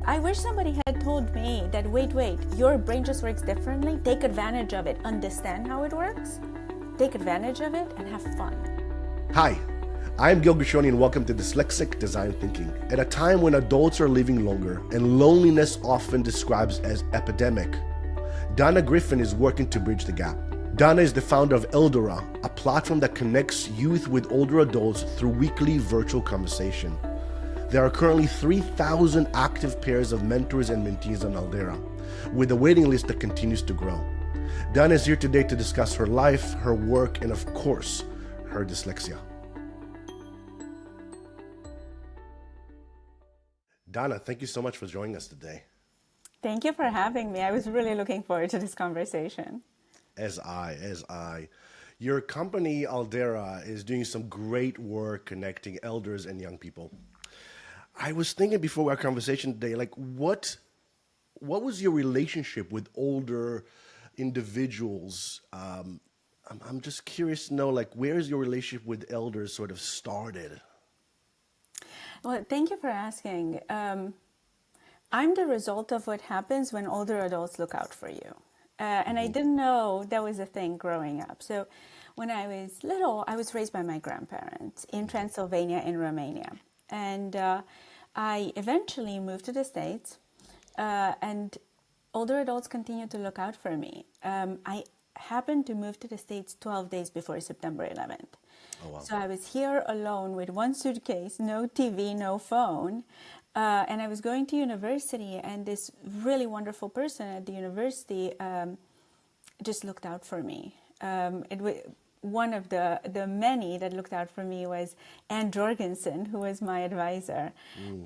I wish somebody had told me that, wait, your brain just works differently. Take advantage of it. Understand how it works. Take advantage of it and have fun. Hi, I'm Gil Gushoni and welcome to Dyslexic Design Thinking. At a time when adults are living longer and loneliness often described as epidemic, Dana Griffin is working to bridge the gap. Dana is the founder of Eldera, a platform that connects youth with older adults through weekly virtual conversation. There are currently 3,000 active pairs of mentors and mentees on Eldera, with a waiting list that continues to grow. Dana is here today to discuss her life, her work, and of course, her dyslexia. Dana, thank you so much for joining us today. Thank you for having me. I was really looking forward to this conversation. As I. Your company, Eldera, is doing some great work connecting elders and young people. I was thinking before our conversation today, like what was your relationship with older individuals? I'm just curious to know, like, where is your relationship with elders sort of started? Well, thank you for asking. I'm the result of what happens when older adults look out for you. And I didn't know that was a thing growing up. So when I was little, I was raised by my grandparents in Transylvania in Romania. And I eventually moved to the States, and older adults continued to look out for me. I happened to move to the States 12 days before September 11th. Oh, wow. So I was here alone with one suitcase, no TV, no phone. And I was going to university, and this really wonderful person at the university just looked out for me. One of the many that looked out for me was Ann Jorgensen, who was my advisor.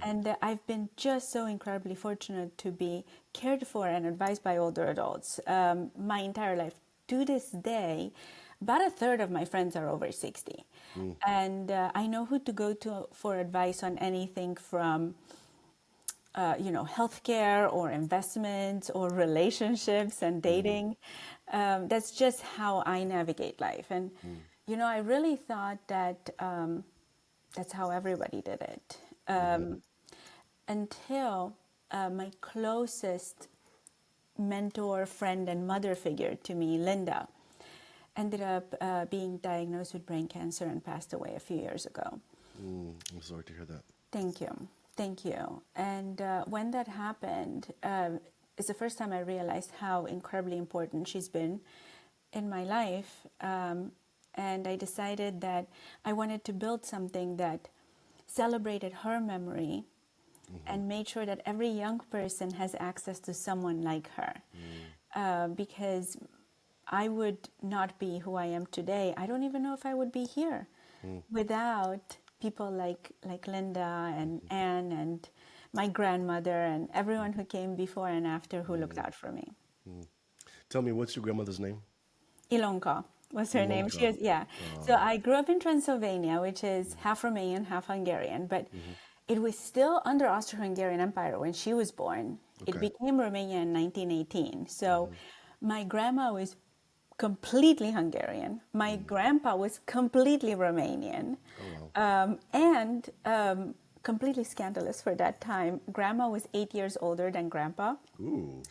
And I've been just so incredibly fortunate to be cared for and advised by older adults my entire life. To this day, about a third of my friends are over 60. And I know who to go to for advice on anything from healthcare or investments or relationships and dating. That's just how I navigate life. And, I really thought that that's how everybody did it. Until my closest mentor, friend, and mother figure to me, Linda, ended up being diagnosed with brain cancer and passed away a few years ago. I'm sorry to hear that. Thank you. Thank you. And when that happened, it's the first time I realized how incredibly important she's been in my life. And I decided that I wanted to build something that celebrated her memory and made sure that every young person has access to someone like her. Because I would not be who I am today. I don't even know if I would be here without people like Linda and Anne and my grandmother and everyone who came before and after who looked out for me. Tell me, what's your grandmother's name? Ilonka was her name. She was, yeah. So I grew up in Transylvania, which is half Romanian, half Hungarian, but it was still under Austro-Hungarian Empire when she was born. It Okay. became Romania in 1918. So my grandma was completely Hungarian. My grandpa was completely Romanian. And completely scandalous for that time. Grandma was 8 years older than grandpa. Ooh.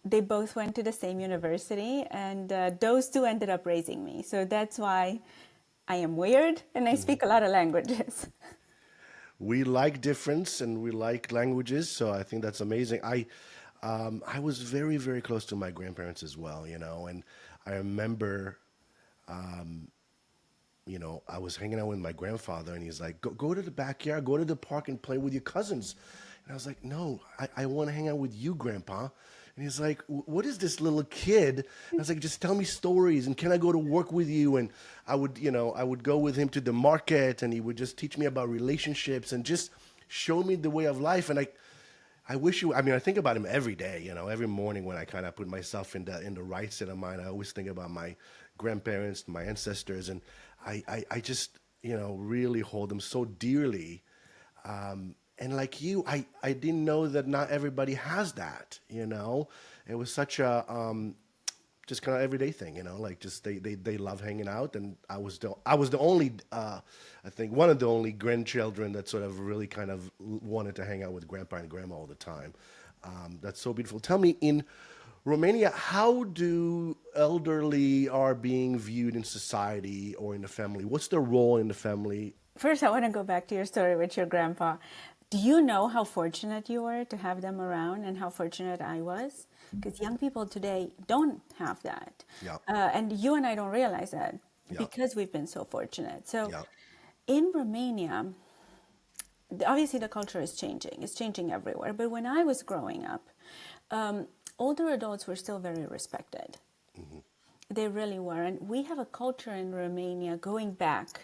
They both went to the same university, and those two ended up raising me. So that's why I am weird and I speak a lot of languages. We like difference and we like languages, so I think that's amazing. I was very, very close to my grandparents as well, and I remember, I was hanging out with my grandfather, and he's like, go to the backyard, go to the park and play with your cousins. And I was like, no, I want to hang out with you, Grandpa. And he's like, what is this little kid? And I was like, just tell me stories, and can I go to work with you? And I would go with him to the market, and he would just teach me about relationships and just show me the way of life. And I wish you. I mean, I think about him every day. Every morning when I kind of put myself in the right state of mind, I always think about my grandparents, my ancestors, and I just really hold them so dearly. And like you, I didn't know that not everybody has that. It was such a just kind of everyday thing, like just they love hanging out, and I was the only I think one of the only grandchildren that sort of really kind of wanted to hang out with grandpa and grandma all the time. That's so beautiful. Tell me, in Romania, how do elderly are being viewed in society or in the family? What's their role in the family? First, I want to go back to your story with your grandpa. Do you know how fortunate you were to have them around and how fortunate I was? Because young people today don't have that. Yeah, And you and I don't realize that yeah, because we've been so fortunate. So yeah. in Romania, obviously the culture is changing. It's changing everywhere. But when I was growing up, older adults were still very respected. They really were. And we have a culture in Romania going back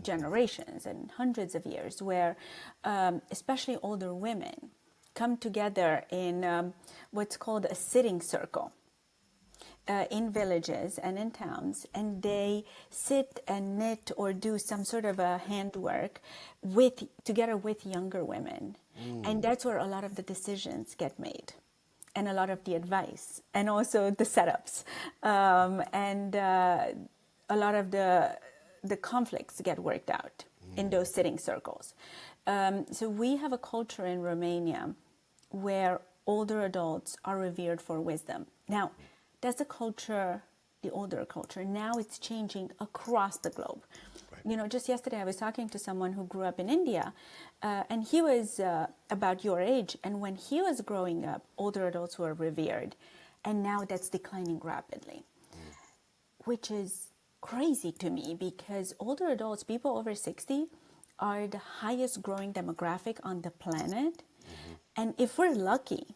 generations and hundreds of years where especially older women come together in what's called a sitting circle in villages and in towns, and they sit and knit or do some sort of a handwork together with younger women. And that's where a lot of the decisions get made and a lot of the advice and also the setups and a lot of the conflicts get worked out in those sitting circles. So we have a culture in Romania where older adults are revered for wisdom. Now, that's the culture, the older culture. Now it's changing across the globe. Right. Just yesterday I was talking to someone who grew up in India, and he was about your age. And when he was growing up, older adults were revered, and now that's declining rapidly, which is crazy to me because older adults, people over 60, are the highest growing demographic on the planet. And if we're lucky,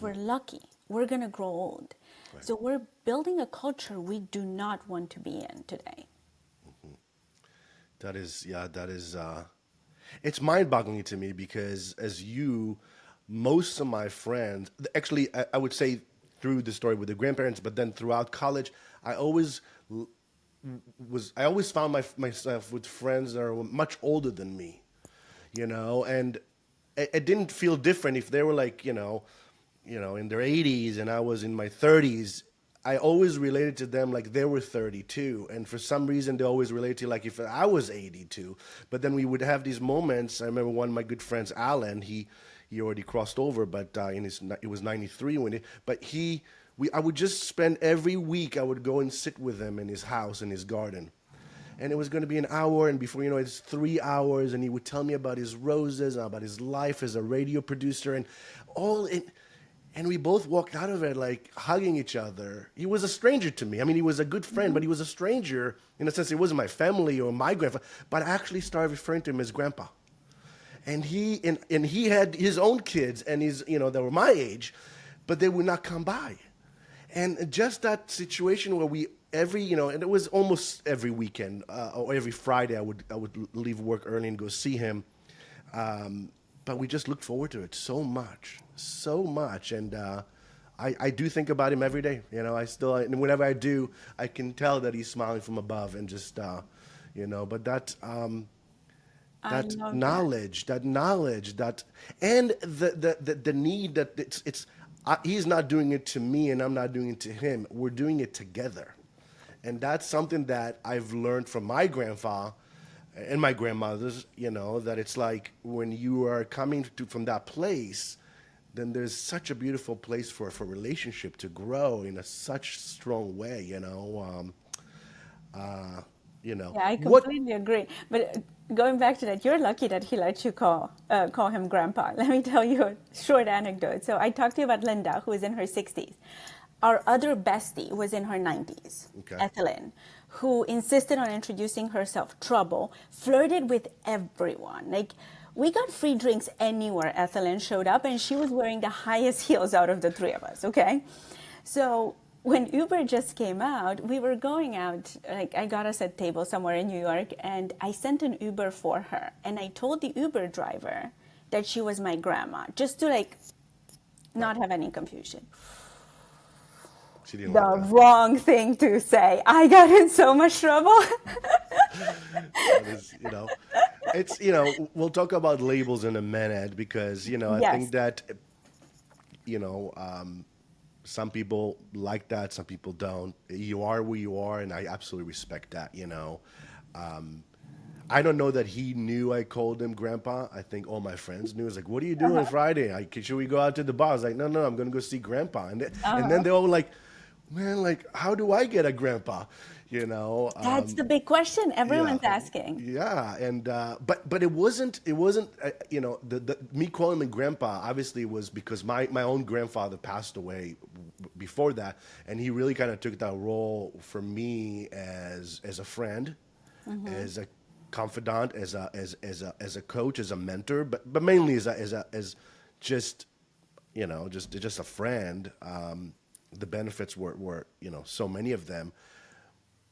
we're going to grow old. Right. So we're building a culture we do not want to be in today. That is, it's mind-boggling to me because most of my friends, actually, I would say through the story with the grandparents, but then throughout college, I always found myself with friends that are much older than me, and it didn't feel different if they were like, in their 80s and I was in my 30s. I always related to them like they were 32, and for some reason they always related to like if I was 82. But then we would have these moments. I remember one of my good friends, Alan. He already crossed over, but it was 93 when I would just spend every week. I would go and sit with him in his house in his garden, and it was going to be an hour, and before you know it, it's 3 hours, and he would tell me about his roses, about his life as a radio producer, and all it. And we both walked out of it like hugging each other. He was a stranger to me. I mean, he was a good friend, but he was a stranger in a sense. It wasn't my family or my grandfather, but I actually started referring to him as grandpa. And he had his own kids, and that were my age, but they would not come by. And just that situation where and it was almost every weekend or every Friday, I would leave work early and go see him. But we just looked forward to it so much. And I do think about him every day. And whenever I do, I can tell that he's smiling from above and just, but that I love knowledge, and the need that he's not doing it to me and I'm not doing it to him. We're doing it together. And that's something that I've learned from my grandfather and my grandmothers, that it's like when you are coming from that place, then there's such a beautiful place for relationship to grow in such strong way, Yeah, I What? completely agree. But going back to that, you're lucky that he let you call him grandpa. Let me tell you a short anecdote. So I talked to you about Linda, who is in her 60s. Our other bestie was in her 90s, Okay. Ethelyn, who insisted on introducing herself, trouble, flirted with everyone. Like, we got free drinks anywhere Ethelyn showed up, and she was wearing the highest heels out of the three of us, okay? So when Uber just came out, we were going out, like I got us a table somewhere in New York, and I sent an Uber for her. And I told the Uber driver that she was my grandma, just to not have any confusion. She didn't The like that. wrong thing to say. I got in so much trouble. That is, it's, we'll talk about labels in a minute because, I Yes. think that, you know, um, some people like that, some people don't. You are who you are, and I absolutely respect that. I don't know that he knew I called him Grandpa. I think all my friends knew. It's like, what are you doing Friday? Should we go out to the bar? I was like, no, I'm going to go see Grandpa. And then they're all like, man, like, how do I get a Grandpa? You know, That's the big question yeah, everyone's asking. yeah, and but it wasn't the me calling him Grandpa obviously was because my own grandfather passed away before that, and he really kind of took that role for me as a friend, as a confidant, as a coach, as a mentor, but mainly as just just a friend. The benefits were so many of them,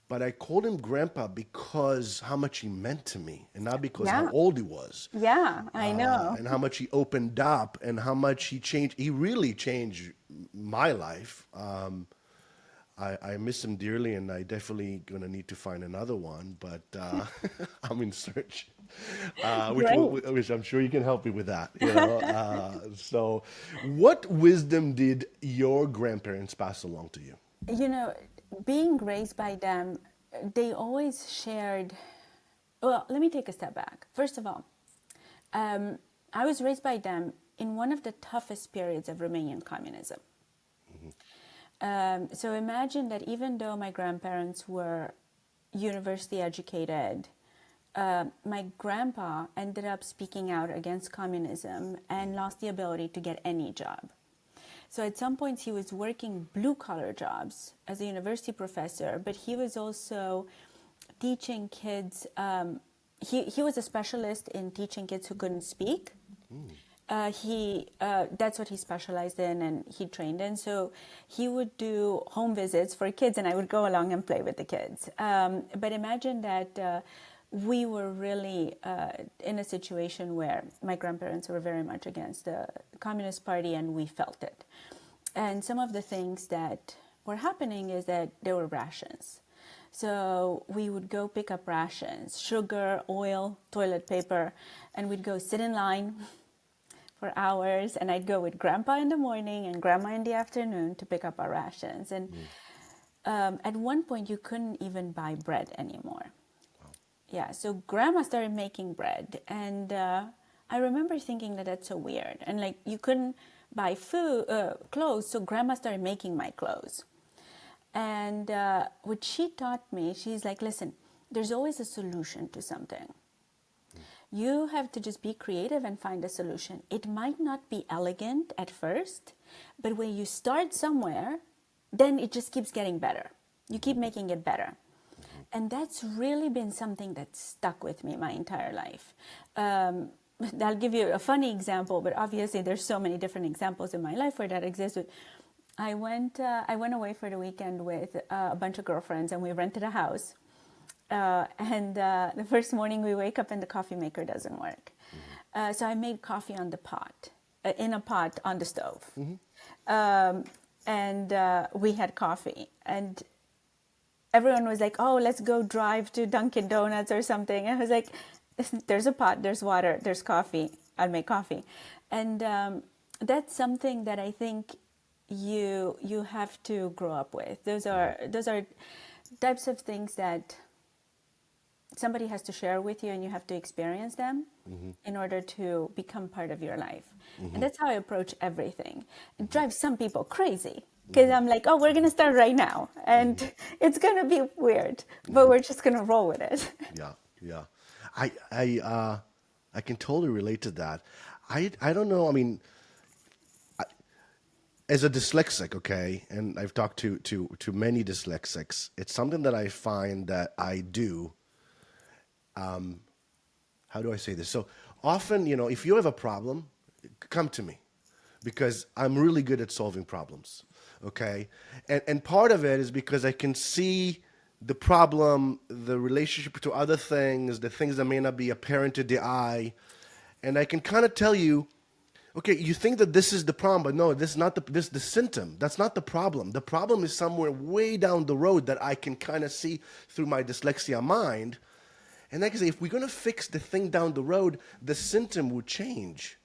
but I called him Grandpa because how much he meant to me, and not because how Yeah. old he was, Yeah, I know. and how much he opened up, and how much he changed. He really changed my life. I miss him dearly, and I definitely gonna need to find another one. But I'm in search, Great. which I'm sure you can help me with that. So, what wisdom did your grandparents pass along to you? You know, being raised by them, they always shared. Well, let me take a step back. First of all, I was raised by them in one of the toughest periods of Romanian communism. So imagine that even though my grandparents were university educated, my grandpa ended up speaking out against communism and lost the ability to get any job. So at some points he was working blue collar jobs as a university professor, but he was also teaching kids. He was a specialist in teaching kids who couldn't speak. That's what he specialized in and he trained in. So he would do home visits for kids, and I would go along and play with the kids. But imagine that we were really in a situation where my grandparents were very much against the Communist Party, and we felt it. And some of the things that were happening is that there were rations. So we would go pick up rations, sugar, oil, toilet paper, and we'd go sit in line for hours, and I'd go with Grandpa in the morning and Grandma in the afternoon to pick up our rations. And at one point, you couldn't even buy bread anymore. Yeah, so Grandma started making bread, and I remember thinking that that's so weird. And like, you couldn't buy clothes, so Grandma started making my clothes. And what she taught me, she's like, listen, there's always a solution to something. You have to just be creative and find a solution. It might not be elegant at first, but when you start somewhere, then it just keeps getting better. You keep making it better. And that's really been something that's stuck with me my entire life. I'll give you a funny example, but obviously there's so many different examples in my life where that exists. I went away for the weekend with a bunch of girlfriends, and we rented a house. And the first morning we wake up and the coffee maker doesn't work. So I made coffee on the pot, in a pot on the stove. And we had coffee. And everyone was like, oh, let's go drive to Dunkin' Donuts or something. And I was like, there's a pot, there's water, there's coffee. I'll make coffee. And that's something that I think you have to grow up with. Those are types of things that somebody has to share with you, and you have to experience them in order to become part of your life. And that's how I approach everything. It drives some people crazy because I'm like, oh, we're going to start right now. And it's going to be weird, but we're just going to roll with it. Yeah, yeah. I can totally relate to that. I don't know. I mean, as a dyslexic, okay, and I've talked to many dyslexics, it's something that I find that I do. How do I say this? So often, if you have a problem, come to me because I'm really good at solving problems, okay? And part of it is because I can see the problem, the relationship to other things, the things that may not be apparent to the eye, and I can kind of tell you, okay, you think that this is the problem, but no, this is not this is the symptom. That's not the problem. The problem is somewhere way down the road that I can kind of see through my dyslexia mind. And like I say, if we're going to fix the thing down the road, the symptom will change.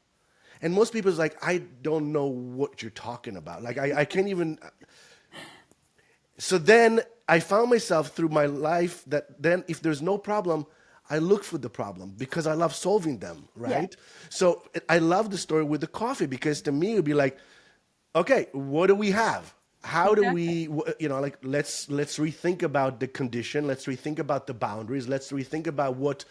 And most people's like, I don't know what you're talking about. Like, I can't even. So then I found myself through my life that then if there's no problem, I look for the problem because I love solving them, Yeah, right? So I love the story with the coffee because to me it would be like, okay, what do we have? How do exactly. we, like let's rethink about the condition. Let's rethink about the boundaries. Let's rethink about what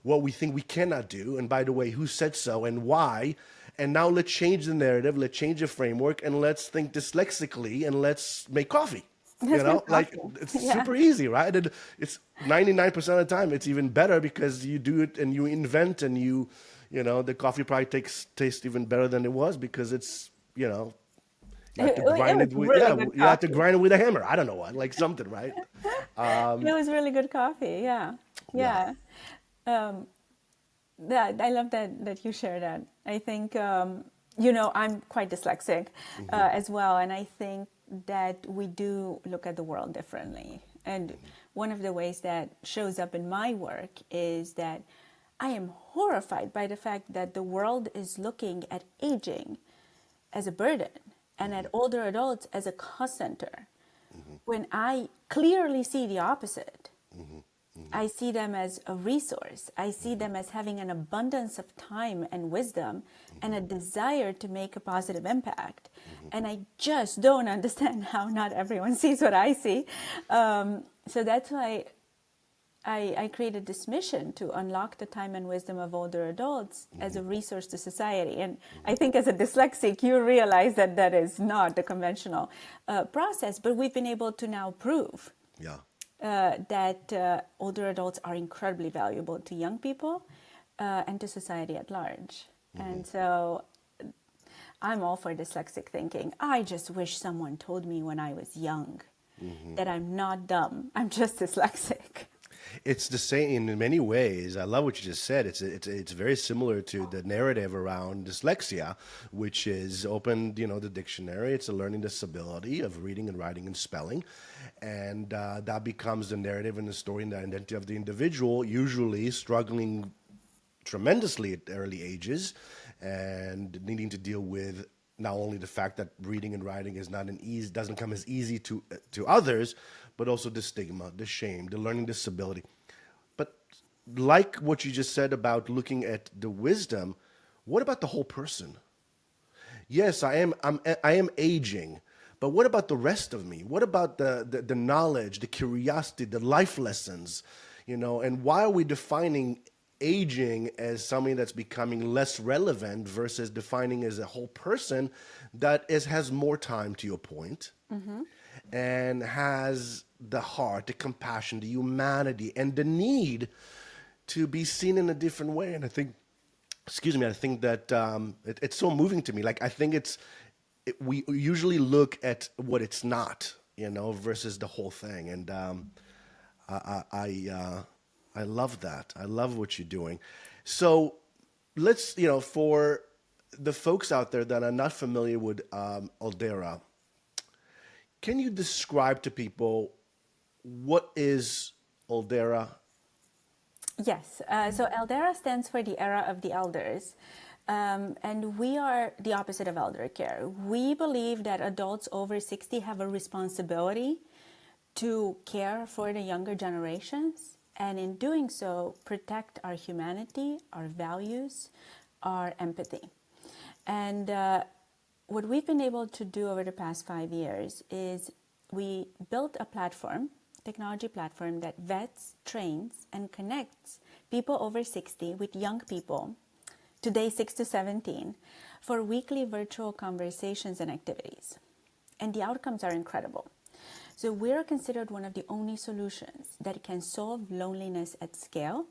we think we cannot do. And by the way, who said so and why? And now let's change the narrative. Let's change the framework, and let's think dyslexically, and let's make coffee. Let's make Like coffee. it's Yeah. super easy, right? And it's 99% of the time it's even better because you do it and you invent and the coffee probably tastes even better than it was because it's you have to It grind was it with really good you have to coffee. grind it with a hammer. I don't know what, like something, right? It was really good coffee. Yeah. Yeah. Yeah. Um, that I love that you share that. I think I'm quite dyslexic as well, and I think that we do look at the world differently. And one of the ways that shows up in my work is that I am horrified by the fact that the world is looking at aging as a burden and at older adults as a cost center, when I clearly see the opposite. I see them as a resource. I see them as having an abundance of time and wisdom and a desire to make a positive impact. And I just don't understand how not everyone sees what I see. So that's why I created this mission to unlock the time and wisdom of older adults as a resource to society. And I think as a dyslexic, you realize that that is not the conventional process, but we've been able to now prove Yeah. that older adults are incredibly valuable to young people and to society at large. And so I'm all for dyslexic thinking. I just wish someone told me when I was young that I'm not dumb, I'm just dyslexic. It's the same in many ways. I love what you just said. It's very similar to the narrative around dyslexia, which is open, the dictionary. It's a learning disability of reading and writing and spelling, and that becomes the narrative and the story and the identity of the individual, usually struggling tremendously at early ages and needing to deal with not only the fact that reading and writing is not an easy doesn't come as easy to others, but also the stigma, the shame, the learning disability. But like what you just said about looking at the wisdom, what about the whole person? Yes, I am aging, but what about the rest of me? What about the knowledge, the curiosity, the life lessons, and why are we defining aging as something that's becoming less relevant versus defining as a whole person that has more time, to your point, and has the heart, the compassion, the humanity, and the need to be seen in a different way? And I think, excuse me, I think that it's so moving to me. Like, I think we usually look at what it's not, versus the whole thing. And I love that. I love what you're doing. So let's, for the folks out there that are not familiar with Eldera, can you describe to people what is Eldera? Yes. So Eldera stands for the Era of the Elders. And we are the opposite of elder care. We believe that adults over 60 have a responsibility to care for the younger generations, and in doing so, protect our humanity, our values, our empathy. And what we've been able to do over the past 5 years is we built a platform, technology platform, that vets, trains, and connects people over 60 with young people, today 6 to 17, for weekly virtual conversations and activities. And the outcomes are incredible. So we're considered one of the only solutions that can solve loneliness at scale,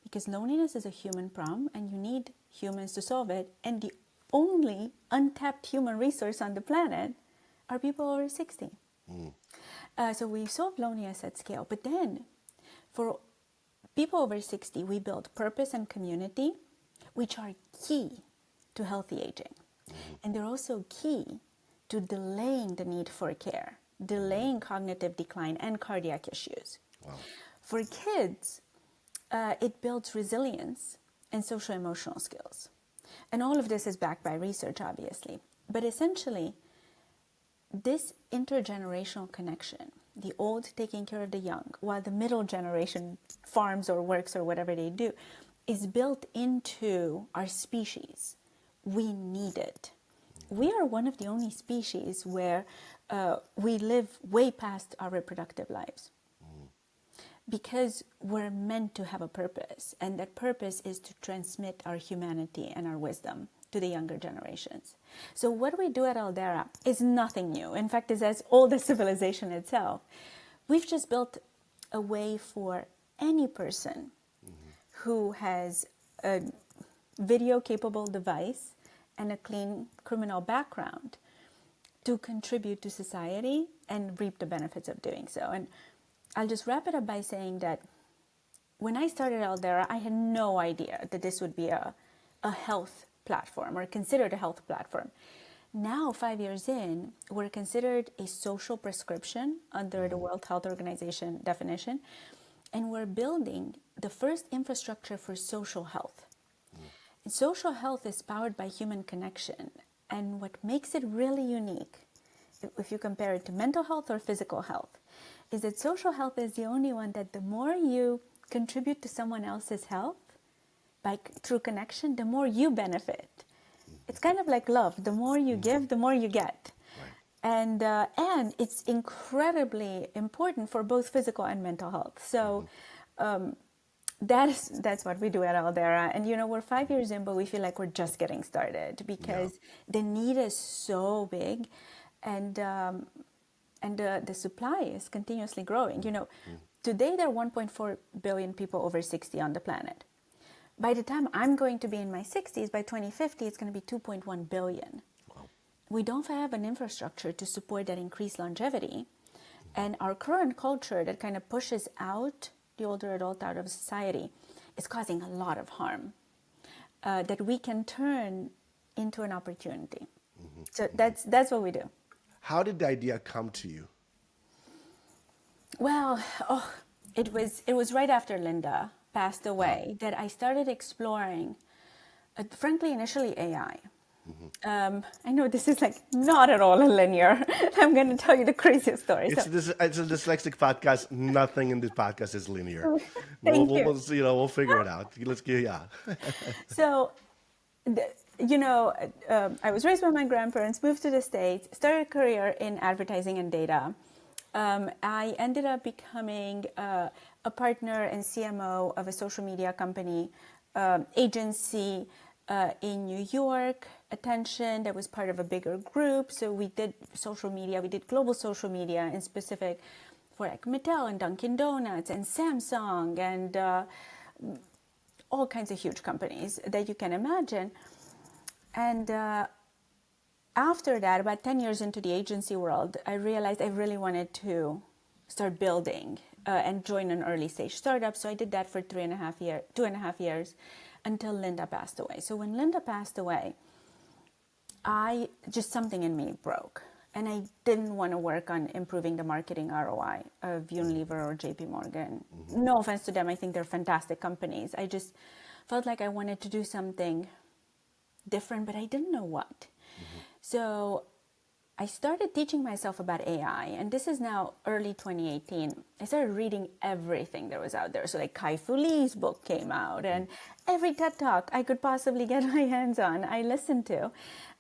because loneliness is a human problem and you need humans to solve it. And the only untapped human resource on the planet are people over 60. So we solve loneliness at scale. But then for people over 60, we build purpose and community, which are key to healthy aging. And they're also key to delaying the need for care, delaying cognitive decline and cardiac issues. Wow. For kids, it builds resilience and social emotional skills. And all of this is backed by research, obviously. But essentially, this intergenerational connection, the old taking care of the young, while the middle generation farms or works or whatever they do, is built into our species. We need it. We are one of the only species where we live way past our reproductive lives because we're meant to have a purpose, and that purpose is to transmit our humanity and our wisdom to the younger generations. So what we do at Eldera is nothing new. In fact, it's as old as civilization itself. We've just built a way for any person who has a video-capable device and a clean criminal background to contribute to society and reap the benefits of doing so. And I'll just wrap it up by saying that when I started Eldera, I had no idea that this would be a health platform or considered a health platform. Now, 5 years in, we're considered a social prescription under the World Health Organization definition, and we're building the first infrastructure for social health. And social health is powered by human connection, and what makes it really unique, if you compare it to mental health or physical health, is that social health is the only one that the more you contribute to someone else's health through connection, the more you benefit. It's kind of like love. The more you give, the more you get. Right. And it's incredibly important for both physical and mental health. So that's what we do at Eldera. And, we're 5 years in, but we feel like we're just getting started because the need is so big. And the supply is continuously growing. Today there are 1.4 billion people over 60 on the planet. By the time I'm going to be in my 60s, by 2050, it's going to be 2.1 billion. Wow. We don't have an infrastructure to support that increased longevity. And our current culture that kind of pushes out the older adult out of society is causing a lot of harm that we can turn into an opportunity. So that's what we do. How did the idea come to you? Well, it was right after Linda passed away that I started exploring, frankly, initially AI. I know this is not at all linear. I'm going to tell you the craziest story. It's a dyslexic podcast. Nothing in this podcast is linear. Thank you. We'll figure it out. Let's get So, I was raised by my grandparents, moved to the States, started a career in advertising and data. I ended up becoming a partner and CMO of a social media company agency in New York, Attention, that was part of a bigger group. So we did social media, we did global social media in specific for Mattel and Dunkin' Donuts and Samsung and all kinds of huge companies that you can imagine. And after that, about 10 years into the agency world, I realized I really wanted to start building and join an early stage startup. So I did that for 2.5 years until Linda passed away. So when Linda passed away, something in me broke. And I didn't want to work on improving the marketing ROI of Unilever or JP Morgan. No offense to them, I think they're fantastic companies. I just felt like I wanted to do something different, but I didn't know what. So I started teaching myself about AI, and this is now early 2018. I started reading everything that was out there. So Kai Fu Lee's book came out, and every TED Talk I could possibly get my hands on, I listened to.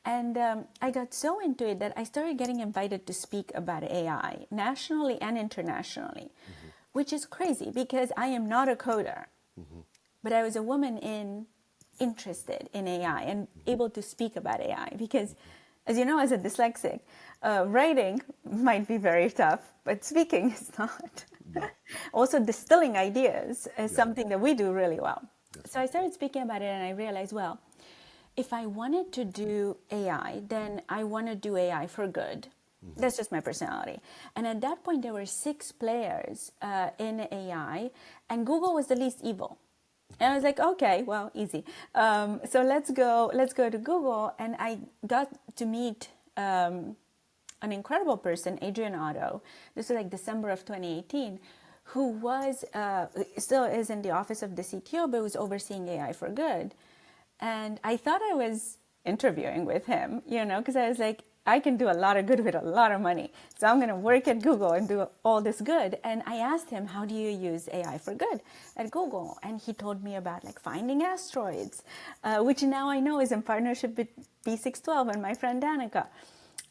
And I got so into it that I started getting invited to speak about AI, nationally and internationally, which is crazy because I am not a coder. But I was a woman interested in AI and able to speak about AI because, as you know, as a dyslexic, writing might be very tough, but speaking is not. Also, distilling ideas is something that we do really well. So I started speaking about it and I realized, well, if I wanted to do AI, then I want to do AI for good. That's just my personality. And at that point, there were 6 players in AI, and Google was the least evil. And I was like, okay, well, easy. So let's go to Google. And I got to meet an incredible person, Adrian Otto. This was December of 2018, who was, still is in the office of the CTO, but was overseeing AI for good. And I thought I was interviewing with him, because I was like, I can do a lot of good with a lot of money. So I'm going to work at Google and do all this good. And I asked him, how do you use AI for good at Google? And he told me about like finding asteroids, which now I know is in partnership with B612 and my friend Danica.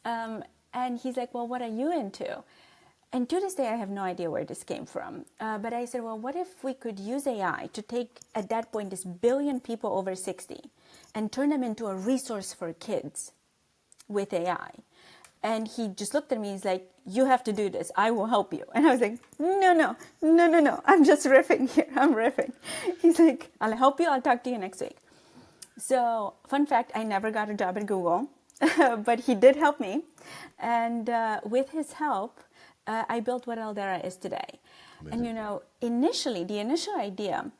And he's like, well, what are you into? And to this day, I have no idea where this came from. But I said, well, what if we could use AI to take, at that point, this billion people over 60 and turn them into a resource for kids with AI? And he just looked at me. He's like, you have to do this. I will help you. And I was like, no. I'm just riffing here. I'm riffing. He's like, I'll help you. I'll talk to you next week. So fun fact, I never got a job at Google, but he did help me. And with his help, I built what Eldera is today. Amazing. And initially, the initial idea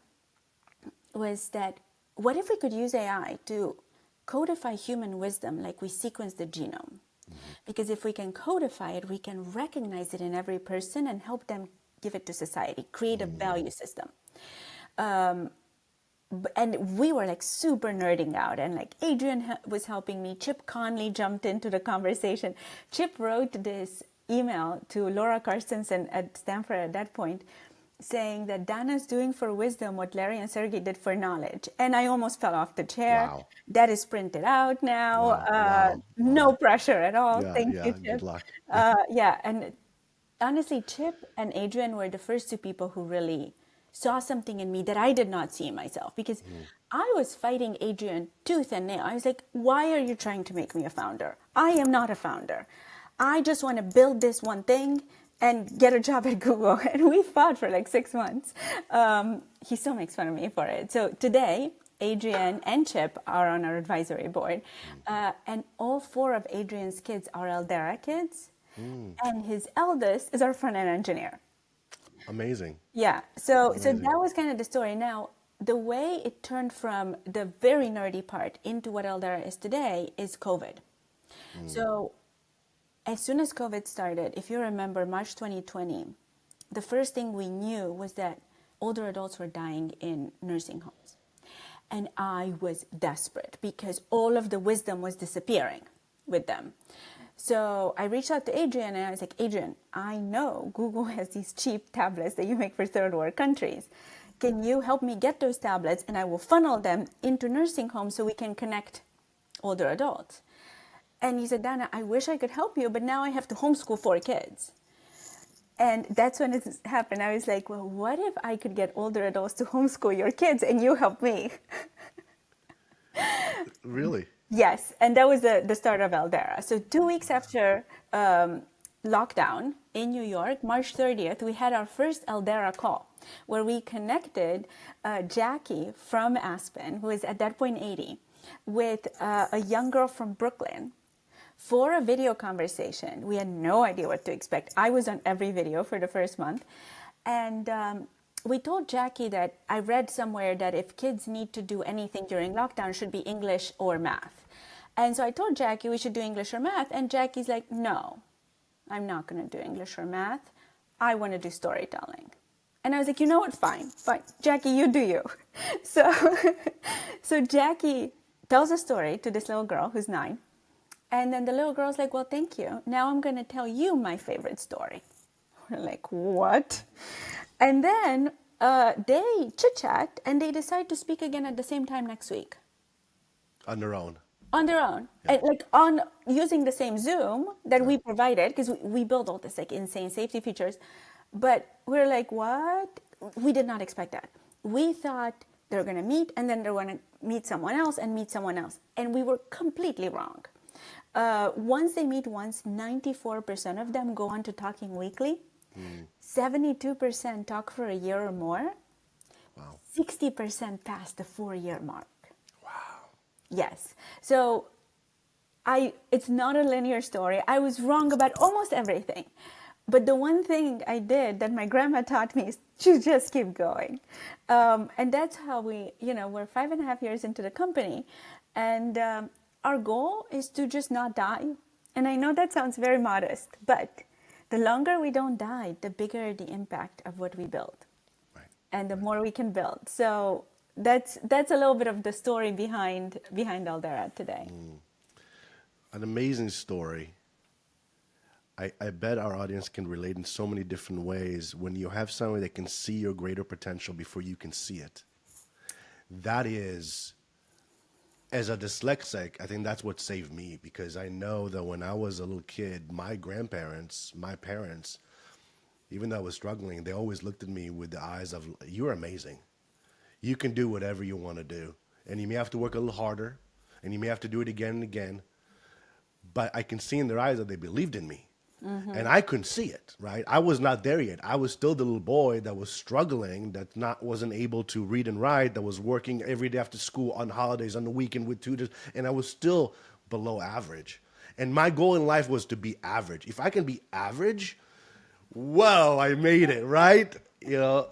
was that what if we could use AI to codify human wisdom like we sequence the genome? Because if we can codify it, we can recognize it in every person and help them give it to society, create a value system. And we were like super nerding out, and like Adrian was helping me. Chip Conley jumped into the conversation. Chip wrote this email to Laura Carstensen at Stanford at that point, saying that Dana's doing for wisdom what Larry and Sergey did for knowledge. And I almost fell off the chair. Wow. That is printed out now. No pressure at all. Yeah, Thank you, yeah, Chip. good luck. Yeah, and honestly, Chip and Adrian were the first two people who really saw something in me that I did not see in myself, because I was fighting Adrian tooth and nail. I was like, why are you trying to make me a founder? I am not a founder. I just want to build this one thing and get a job at Google. And we fought for like 6 months. He still makes fun of me for it. So today, Adrian and Chip are on our advisory board. And all 4 of Adrian's kids are Eldera kids. And his eldest is our front-end engineer. Amazing. Yeah. So that was kind of the story. Now, the way it turned from the very nerdy part into what Eldera is today is COVID. So as soon as COVID started, if you remember March 2020, the first thing we knew was that older adults were dying in nursing homes. And I was desperate because all of the wisdom was disappearing with them. So I reached out to Adrian and I was like, Adrian, I know Google has these cheap tablets that you make for third world countries. Can you help me get those tablets, and I will funnel them into nursing homes so we can connect older adults? And he said, Dana, I wish I could help you, but now I have to homeschool 4 kids. And that's when it happened. I was like, well, what if I could get older adults to homeschool your kids and you help me? Really? Yes. And that was the start of Eldera. So 2 weeks after lockdown in New York, March 30th, we had our first Eldera call where we connected Jackie from Aspen, who is at that point 80, with a young girl from Brooklyn for a video conversation. We had no idea what to expect. I was on every video for the first month. And we told Jackie that I read somewhere that if kids need to do anything during lockdown, it should be English or math. And so I told Jackie we should do English or math. And Jackie's like, no, I'm not going to do English or math. I want to do storytelling. And I was like, you know what? Fine. Jackie, you do you. So Jackie tells a story to this little girl who's 9. And then the little girl's like, well, thank you. Now I'm going to tell you my favorite story. We're like, what? And then they chit-chat and they decide to speak again at the same time next week. On their own. On their own. Yeah. And like on using the same Zoom that we provided, because we built all this like insane safety features. But we're like, what? We did not expect that. We thought they're going to meet and then they're going to meet someone else and meet someone else. And we were completely wrong. Once they meet once, 94% of them go on to talking weekly. 72% talk for a year or more. Wow. 60% pass the 4-year mark. Wow. Yes. So it's not a linear story. I was wrong about almost everything. But the one thing I did that my grandma taught me is to just keep going. And that's how we're 5.5 years into the company. And our goal is to just not die. And I know that sounds very modest, but the longer we don't die, the bigger the impact of what we build. Right. And the more we can build. So that's a little bit of the story behind Eldera today. An amazing story. I bet our audience can relate in so many different ways when you have somebody that can see your greater potential before you can see it. That is, as a dyslexic, I think that's what saved me, because I know that when I was a little kid, my grandparents, my parents, even though I was struggling, they always looked at me with the eyes of, you're amazing. You can do whatever you want to do. And you may have to work a little harder, and you may have to do it again and again. But I can see in their eyes that they believed in me. And I couldn't see it, right? I was not there yet. I was still the little boy that was struggling, that wasn't able to read and write, that was working every day after school, on holidays, on the weekend with tutors, and I was still below average. And my goal in life was to be average. If I can be average, whoa, I made it, right? You know.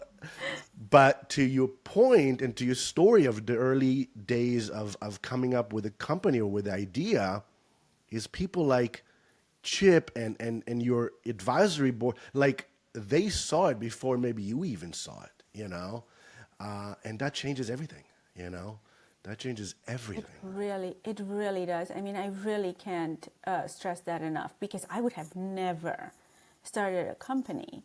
But to your point and to your story of the early days of coming up with a company or with the idea, is people like Chip and your advisory board, like, they saw it before maybe you even saw it, you know? And that changes everything, you know? That changes everything. It really does. I mean, I really can't stress that enough, because I would have never started a company.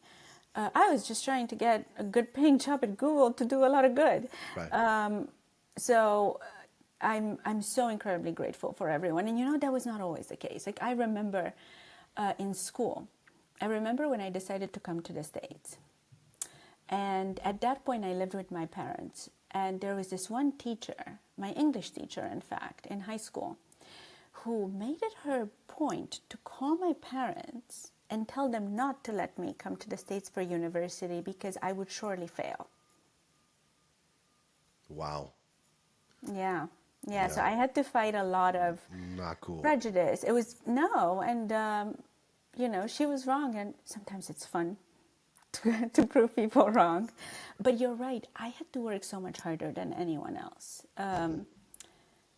I was just trying to get a good paying job at Google to do a lot of good. Right. So I'm so incredibly grateful for everyone. And you know, that was not always the case. Like, I remember in school, I remember when I decided to come to the States. And at that point, I lived with my parents. And there was this one teacher, my English teacher, in fact, in high school, who made it her point to call my parents and tell them not to let me come to the States for university, because I would surely fail. Wow. Yeah. So I had to fight a lot of Not cool. prejudice. It was, no, and, you know, she was wrong, and sometimes it's fun to prove people wrong. But you're right, I had to work so much harder than anyone else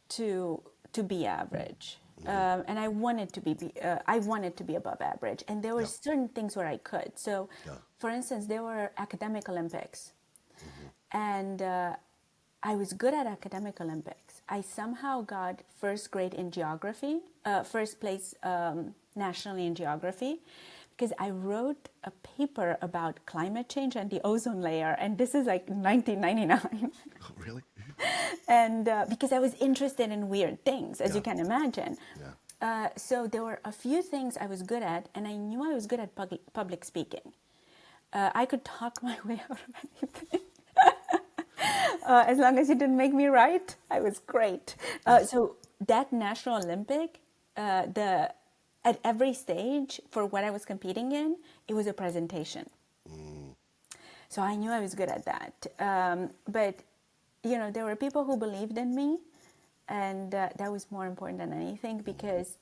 to be average. And I wanted to be above average, and there were certain things where I could. So, for instance, there were academic Olympics, and I was good at academic Olympics. I somehow got first grade in geography, first place nationally in geography, because I wrote a paper about climate change and the ozone layer, and this is like 1999. Oh, really? And because I was interested in weird things, as you can imagine. So there were a few things I was good at, and I knew I was good at public speaking. I could talk my way out of anything. As long as you didn't make me right, I was great. So that National Olympic, at every stage for what I was competing in, it was a presentation. So I knew I was good at that. But, you know, there were people who believed in me, and that was more important than anything, because,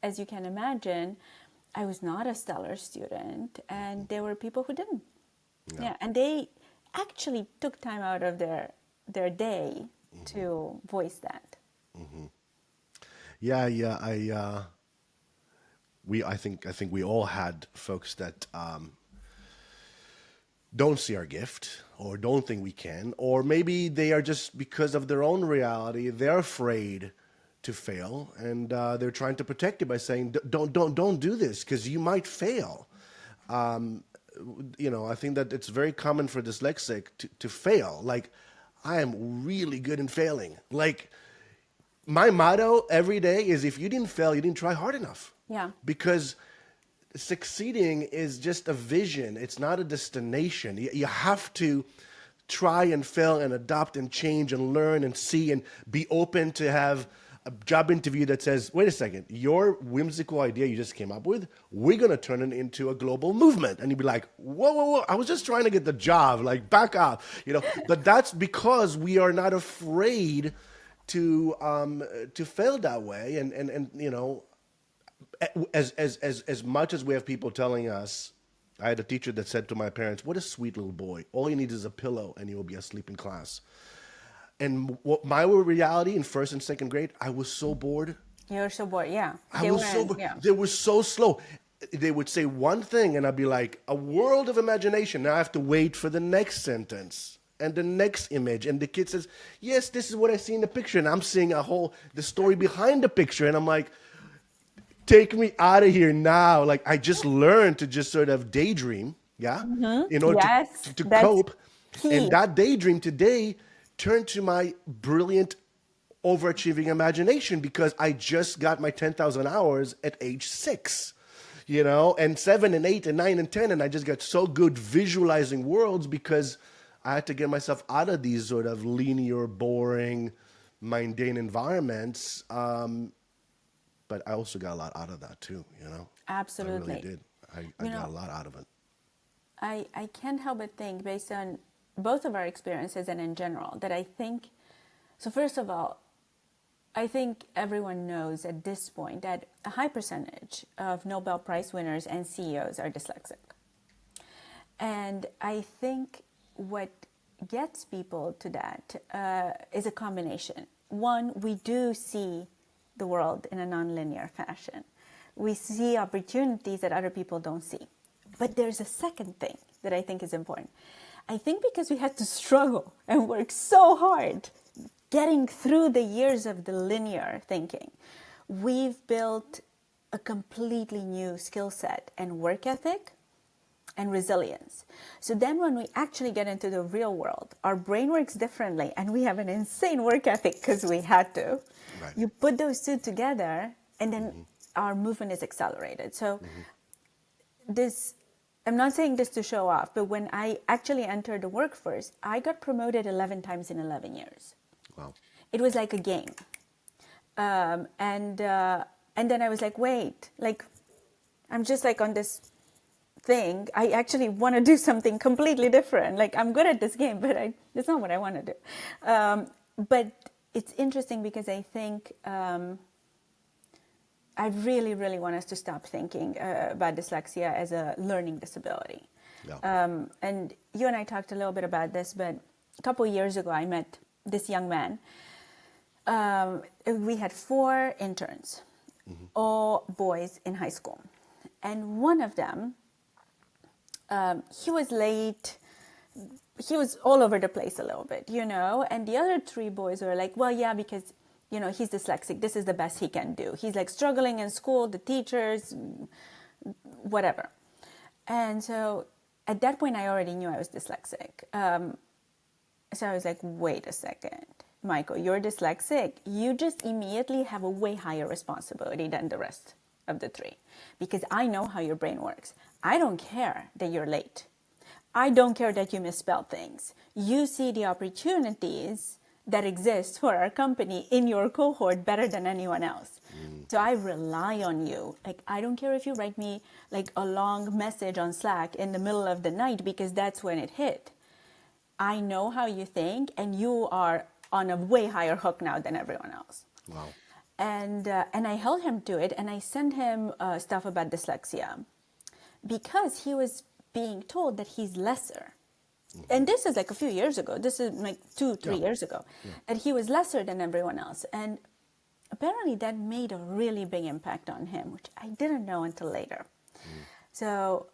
as you can imagine, I was not a stellar student, and there were people who didn't. And they actually took time out of their day to voice that. I think we all had folks that don't see our gift, or don't think we can, or maybe they are just, because of their own reality, they're afraid to fail, and they're trying to protect you by saying, don't do this, because you might fail. You know, I think that it's very common for dyslexic to fail. Like, I am really good in failing. Like, my motto every day is, if you didn't fail, you didn't try hard enough. Because succeeding is just a vision. It's not a destination. You have to try and fail and adapt and change and learn and see, and be open to have a job interview that says, wait a second, your whimsical idea you just came up with, we're going to turn it into a global movement. And you'd be like, whoa, I was just trying to get the job, like, back up, you know. But that's because we are not afraid to fail that way. And you know, as much as we have people telling us, I had a teacher that said to my parents, what a sweet little boy. All you need is a pillow and you will be asleep in class. And what my reality in first and second grade, I was so bored. You were so bored, yeah. I was so bored. They were so slow. They would say one thing, and I'd be like, a world of imagination. Now I have to wait for the next sentence. and the next image, and the kid says, yes, this is what I see in the picture, and I'm seeing the story behind the picture, and I'm like, take me out of here now. Like, I just learned to just sort of daydream, yeah, in order Yes, to that's cope. And key. that daydream today turned to my brilliant overachieving imagination because I just got my 10,000 hours at age 6, and 7 and 8 and 9 and 10. And I just got so good visualizing worlds because I had to get myself out of these sort of linear, boring, mundane environments. But I also got a lot out of that too. I really Absolutely. did. I You got know, a lot out of it. I can't help but think, based on both of our experiences and in general, that I think, so first of all, I think everyone knows at this point that a high percentage of Nobel Prize winners and CEOs are dyslexic. And I think what gets people to that is a combination. One, we do see the world in a nonlinear fashion. We see opportunities that other people don't see. But there's a second thing that I think is important. I think because we had to struggle and work so hard getting through the years of the linear thinking, we've built a completely new skill set and work ethic and resilience. So then when we actually get into the real world, our brain works differently and we have an insane work ethic because we had to. Right. You put those two together and then our movement is accelerated. So this, I'm not saying this to show off, but when I actually entered the workforce, I got promoted 11 times in 11 years. Wow. It was like a game. And then I was like, wait, like, I'm just like on this thing. I actually want to do something completely different. Like, I'm good at this game, but it's not what I want to do. But it's interesting because I think I really, really want us to stop thinking about dyslexia as a learning disability. Yeah. And you and I talked a little bit about this, but a couple of years ago, I met this young man. We had 4 interns, all boys in high school. And one of them, he was late. He was all over the place a little bit, and the other 3 boys were like, well, yeah, because, he's dyslexic. This is the best he can do. He's like struggling in school, the teachers, whatever. And so at that point, I already knew I was dyslexic. So I was like, wait a second, Michael, you're dyslexic. You just immediately have a way higher responsibility than the rest of the 3 because I know how your brain works. I don't care that you're late. I don't care that you misspell things. You see the opportunities that exist for our company in your cohort better than anyone else. So I rely on you. Like, I don't care if you write me like a long message on Slack in the middle of the night because that's when it hit. I know how you think, and you are on a way higher hook now than everyone else. Wow. And I held him to it, and I sent him stuff about dyslexia because he was being told that he's lesser. And this is like a few years ago. This is like 2-3 years ago. And he was lesser than everyone else. And apparently that made a really big impact on him, which I didn't know until later. So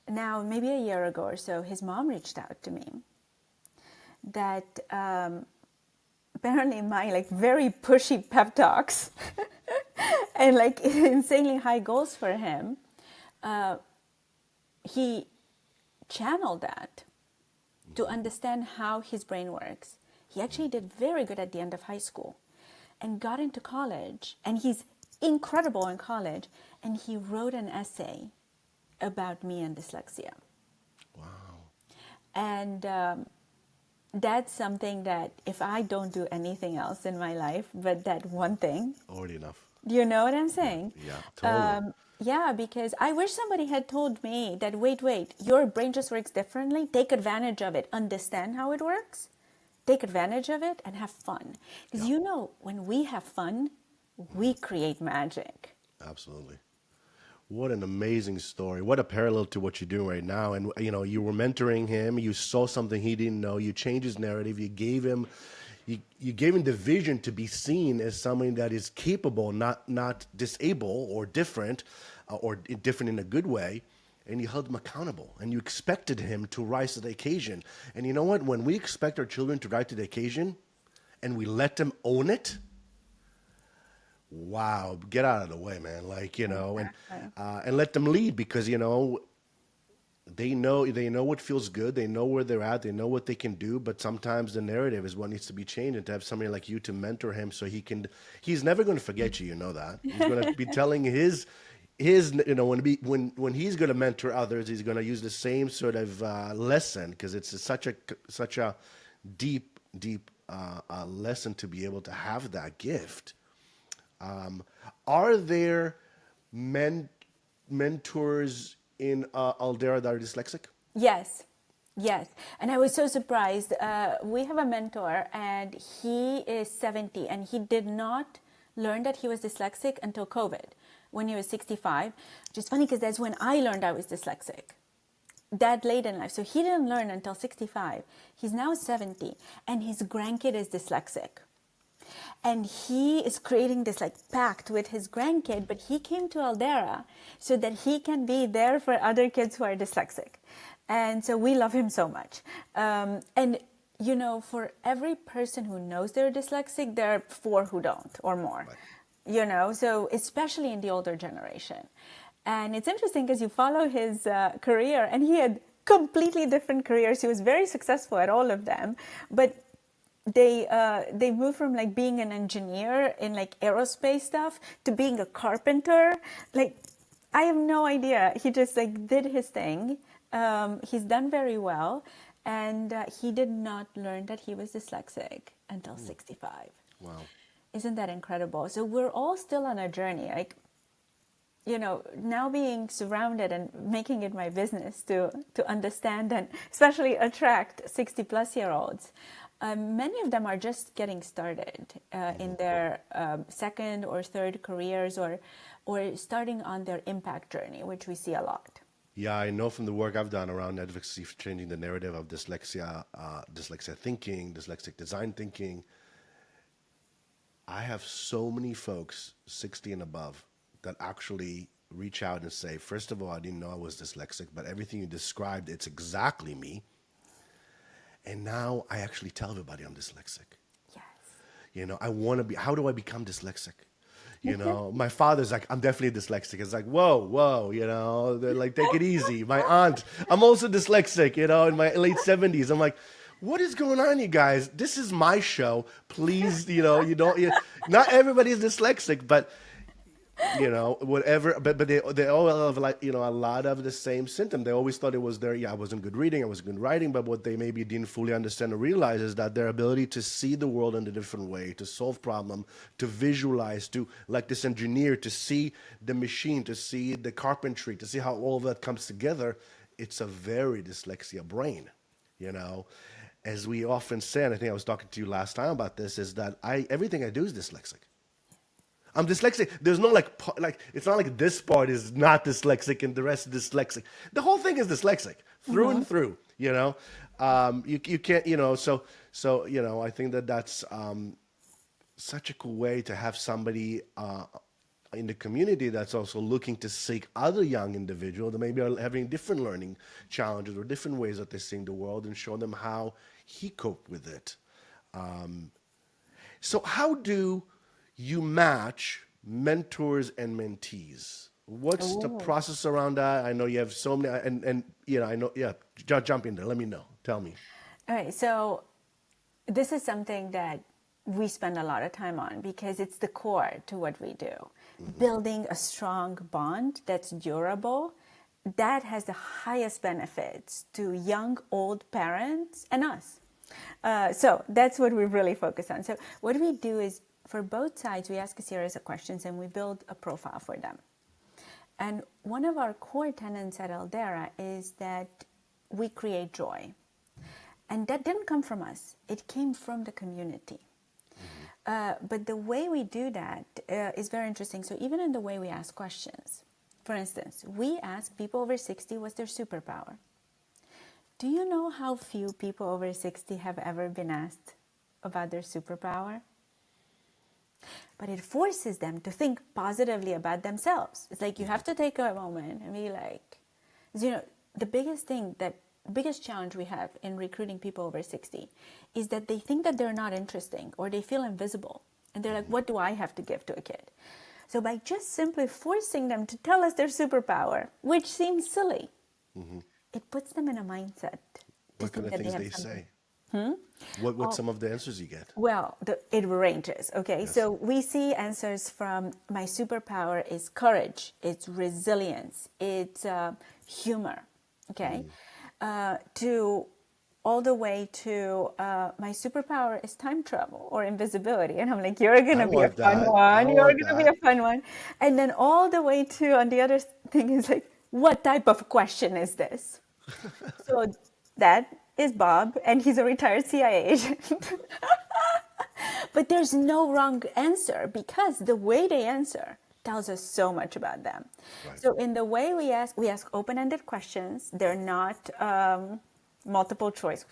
now, maybe a year ago or so, his mom reached out to me that apparently my like very pushy pep talks and like insanely high goals for him, he channeled that to understand how his brain works. He actually did very good at the end of high school and got into college, and he's incredible in college, and he wrote an essay about me and dyslexia. Wow. And that's something that if I don't do anything else in my life but that one thing, Already enough. do you know what I'm saying? Yeah, totally. Yeah, because I wish somebody had told me that, wait, your brain just works differently. Take advantage of it. Understand how it works. Take advantage of it and have fun. Because when we have fun, we create magic. Absolutely. What an amazing story. What a parallel to what you're doing right now. And, you were mentoring him. You saw something he didn't know. You changed his narrative. You gave him the vision to be seen as someone that is capable, not disabled or different in a good way. and you held him accountable, and you expected him to rise to the occasion. And you know what? When we expect our children to rise to the occasion and we let them own it, wow, get out of the way, man. Like, Exactly. and let them lead, because, they know what feels good. They know where they're at. They know what they can do. But sometimes the narrative is what needs to be changed, and to have somebody like you to mentor him, so he's never going to forget you. You know that he's going to be telling when he's going to mentor others, he's going to use the same sort of lesson, because it's such a deep lesson to be able to have that gift. Are there mentors in Eldera that are dyslexic? Yes, yes. And I was so surprised. We have a mentor, and he is 70, and he did not learn that he was dyslexic until COVID, when he was 65, which is funny because that's when I learned I was dyslexic, that late in life. So he didn't learn until 65. He's now 70, and his grandkid is dyslexic. And he is creating this like pact with his grandkid, but he came to Eldera so that he can be there for other kids who are dyslexic. And so we love him so much. And for every person who knows they're dyslexic, there are 4 who don't, or more. Right. So especially in the older generation. And it's interesting because you follow his career, and he had completely different careers. He was very successful at all of them, but they moved from like being an engineer in like aerospace stuff to being a carpenter. Like, I have no idea. He just like did his thing. He's done very well, and he did not learn that he was dyslexic until 65. Wow. Isn't that incredible? So we're all still on a journey. Like, now being surrounded and making it my business to understand and especially attract 60 plus year olds. Many of them are just getting started in their second or third careers, or starting on their impact journey, which we see a lot. Yeah, I know from the work I've done around advocacy for changing the narrative of dyslexia thinking, dyslexic design thinking. I have so many folks 60 and above that actually reach out and say, first of all, I didn't know I was dyslexic, but everything you described, it's exactly me. And now I actually tell everybody I'm dyslexic. Yes. I want to be, how do I become dyslexic? My father's like, I'm definitely dyslexic. It's like, whoa, they're like, take it easy. My aunt, I'm also dyslexic, in my late 70s. I'm like, what is going on, you guys? This is my show. Please, not everybody is dyslexic, but whatever, but they all have like, a lot of the same symptom. They always thought it was I wasn't good reading, I wasn't good writing, but what they maybe didn't fully understand or realize is that their ability to see the world in a different way, to solve problem, to visualize, to, like this engineer, to see the machine, to see the carpentry, to see how all of that comes together, it's a very dyslexia brain, As we often say, and I think I was talking to you last time about this, is that everything I do is dyslexic. I'm dyslexic. There's no it's not like this part is not dyslexic and the rest is dyslexic. The whole thing is dyslexic through and through, you can't, I think that's such a cool way to have somebody in the community that's also looking to seek other young individuals that maybe are having different learning challenges or different ways that they're seeing the world, and show them how he coped with it. So how do you match mentors and mentees? What's the process around that? I know you have so many, and I know, jump in there. Let me know. Tell me. All right. So this is something that we spend a lot of time on because it's the core to what we do. Mm-hmm. Building a strong bond that's durable, that has the highest benefits to young, old parents and us. So that's what we really focus on. So what we do is, for both sides, we ask a series of questions and we build a profile for them. And one of our core tenets at Eldera is that we create joy. And that didn't come from us. It came from the community. Mm-hmm. But the way we do that is very interesting. So even in the way we ask questions, for instance, we ask people over 60 what's their superpower. Do you know how few people over 60 have ever been asked about their superpower? But it forces them to think positively about themselves. It's like you have to take a moment and be like, The biggest challenge we have in recruiting people over 60 is that they think that they're not interesting or they feel invisible. And they're like, what do I have to give to a kid? So by just simply forcing them to tell us their superpower, which seems silly, it puts them in a mindset to What kind think of that they things have they something. say? What some of the answers you get? Well, it ranges. Okay, Yes. so we see answers from my superpower is courage, it's resilience, it's humor. Okay, to all the way to my superpower is time travel or invisibility, and I'm like, you're I gonna be a want fun that. I one. You're want gonna be that. a fun one, and then all the way to on the other thing is like, what type of question is this? So that is Bob, and he's a retired CIA agent. But there's no wrong answer because the way they answer tells us so much about them. Right. So in the way we ask open-ended questions. They're not multiple choice.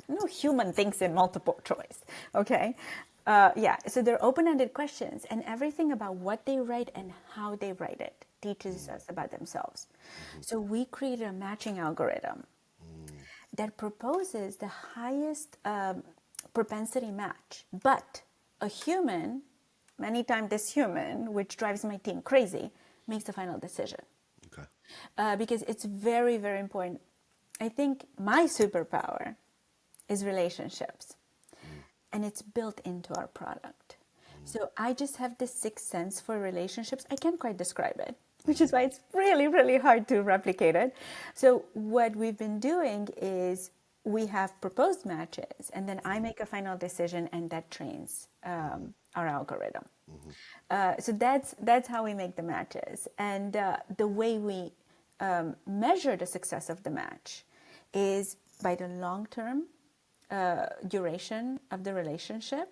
No human thinks in multiple choice. Okay. Yeah. So they're open-ended questions, and everything about what they write and how they write it teaches us about themselves. So we created a matching algorithm that proposes the highest propensity match. But a human, many times this human, which drives my team crazy, makes the final decision. Okay. Because it's very, very important. I think my superpower is relationships, and it's built into our product. So I just have this sixth sense for relationships. I can't quite describe it, which is why it's really, really hard to replicate it. So what we've been doing is we have proposed matches, and then I make a final decision, and that trains our algorithm. So that's how we make the matches, and the way we measure the success of the match is by the long-term duration of the relationship.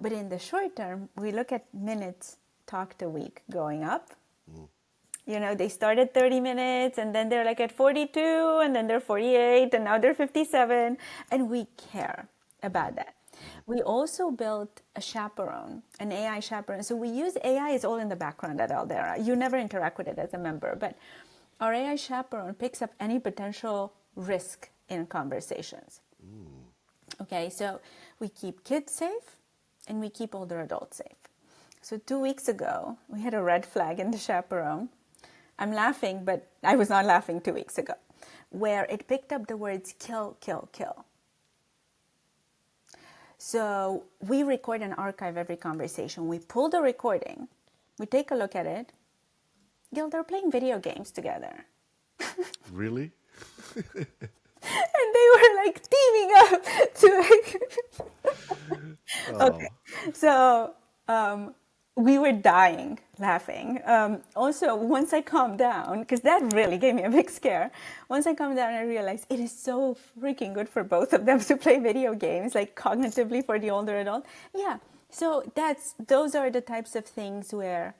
But in the short term, we look at minutes talked a week going up. They started 30 minutes, and then they're like at 42, and then they're 48, and now they're 57, and we care about that. We also built a chaperone, an AI chaperone. So we use AI is all in the background at Eldera. You never interact with it as a member, but our AI chaperone picks up any potential risk in conversations. Okay, so we keep kids safe, and we keep older adults safe. So 2 weeks ago, we had a red flag in the chaperone. I'm laughing, but I was not laughing 2 weeks ago, where it picked up the words kill, kill, kill. So we record and archive every conversation. We pull the recording, we take a look at it. Gil, they're playing video games together. Really? And they were like teaming up to Okay. So we were dying laughing. Also, once I calmed down, because that really gave me a big scare. Once I calmed down, I realized it is so freaking good for both of them to play video games, like cognitively for the older adult. Yeah. So those are the types of things where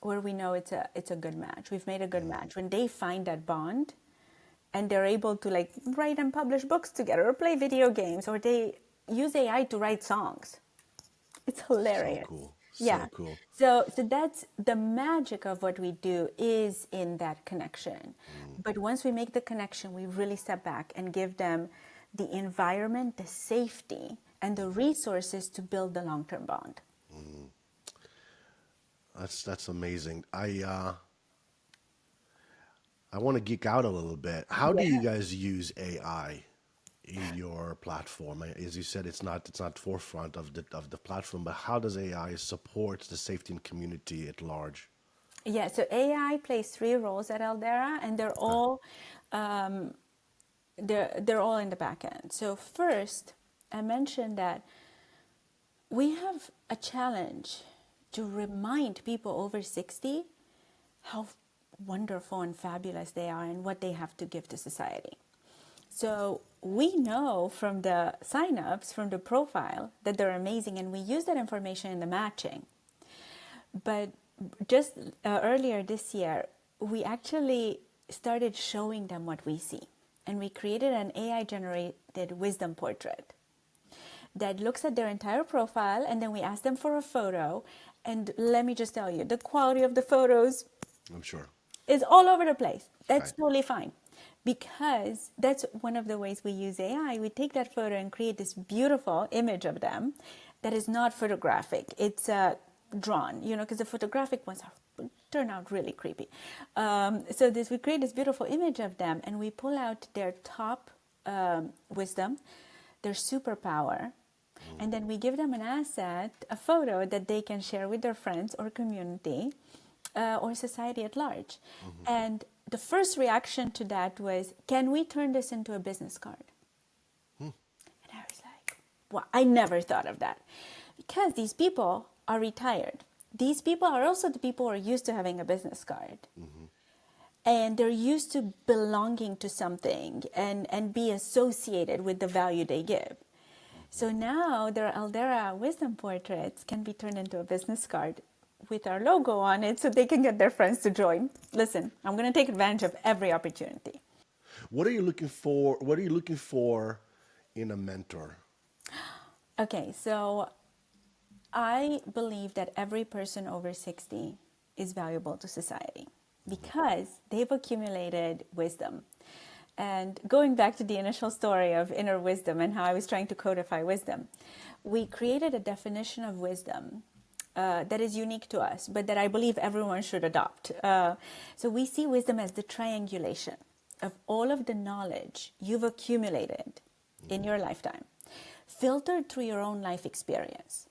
we know it's a good match. We've made a good match. When they find that bond, and they're able to like write and publish books together, or play video games, or they use AI to write songs. It's hilarious. So cool. Yeah. So cool. So that's the magic of what we do is in that connection. But once we make the connection, we really step back and give them the environment, the safety, and the resources to build the long-term bond. That's amazing. I want to geek out a little bit. How do you guys use AI in your platform? As you said, it's not forefront of the platform, but how does AI support the safety and community at large? Yeah, so AI plays 3 roles at Eldera, and they're all they're all in the back end. So first, I mentioned that we have a challenge to remind people over 60 how wonderful and fabulous they are and what they have to give to society. So we know from the signups, from the profile, that they're amazing, and we use that information in the matching. But just earlier this year, we actually started showing them what we see. And we created an AI-generated wisdom portrait that looks at their entire profile, and then we ask them for a photo. And let me just tell you, the quality of the photos, I'm sure. is all over the place. That's Right. totally fine. Because that's one of the ways we use AI. We take that photo and create this beautiful image of them that is not photographic. It's drawn, because the photographic ones turn out really creepy. We create this beautiful image of them, and we pull out their top wisdom, their superpower, and then we give them an asset, a photo that they can share with their friends or community or society at large. And the first reaction to that was, can we turn this into a business card? And I was like, well, I never thought of that. Because these people are retired. These people are also the people who are used to having a business card. And they're used to belonging to something and be associated with the value they give. So now their Eldera wisdom portraits can be turned into a business card with our logo on it so they can get their friends to join. Listen, I'm going to take advantage of every opportunity. What are you looking for? What are you looking for in a mentor? Okay, so I believe that every person over 60 is valuable to society because they've accumulated wisdom. And going back to the initial story of inner wisdom and how I was trying to codify wisdom, we created a definition of wisdom that is unique to us, but that I believe everyone should adopt. So we see wisdom as the triangulation of all of the knowledge you've accumulated in your lifetime, filtered through your own life experience.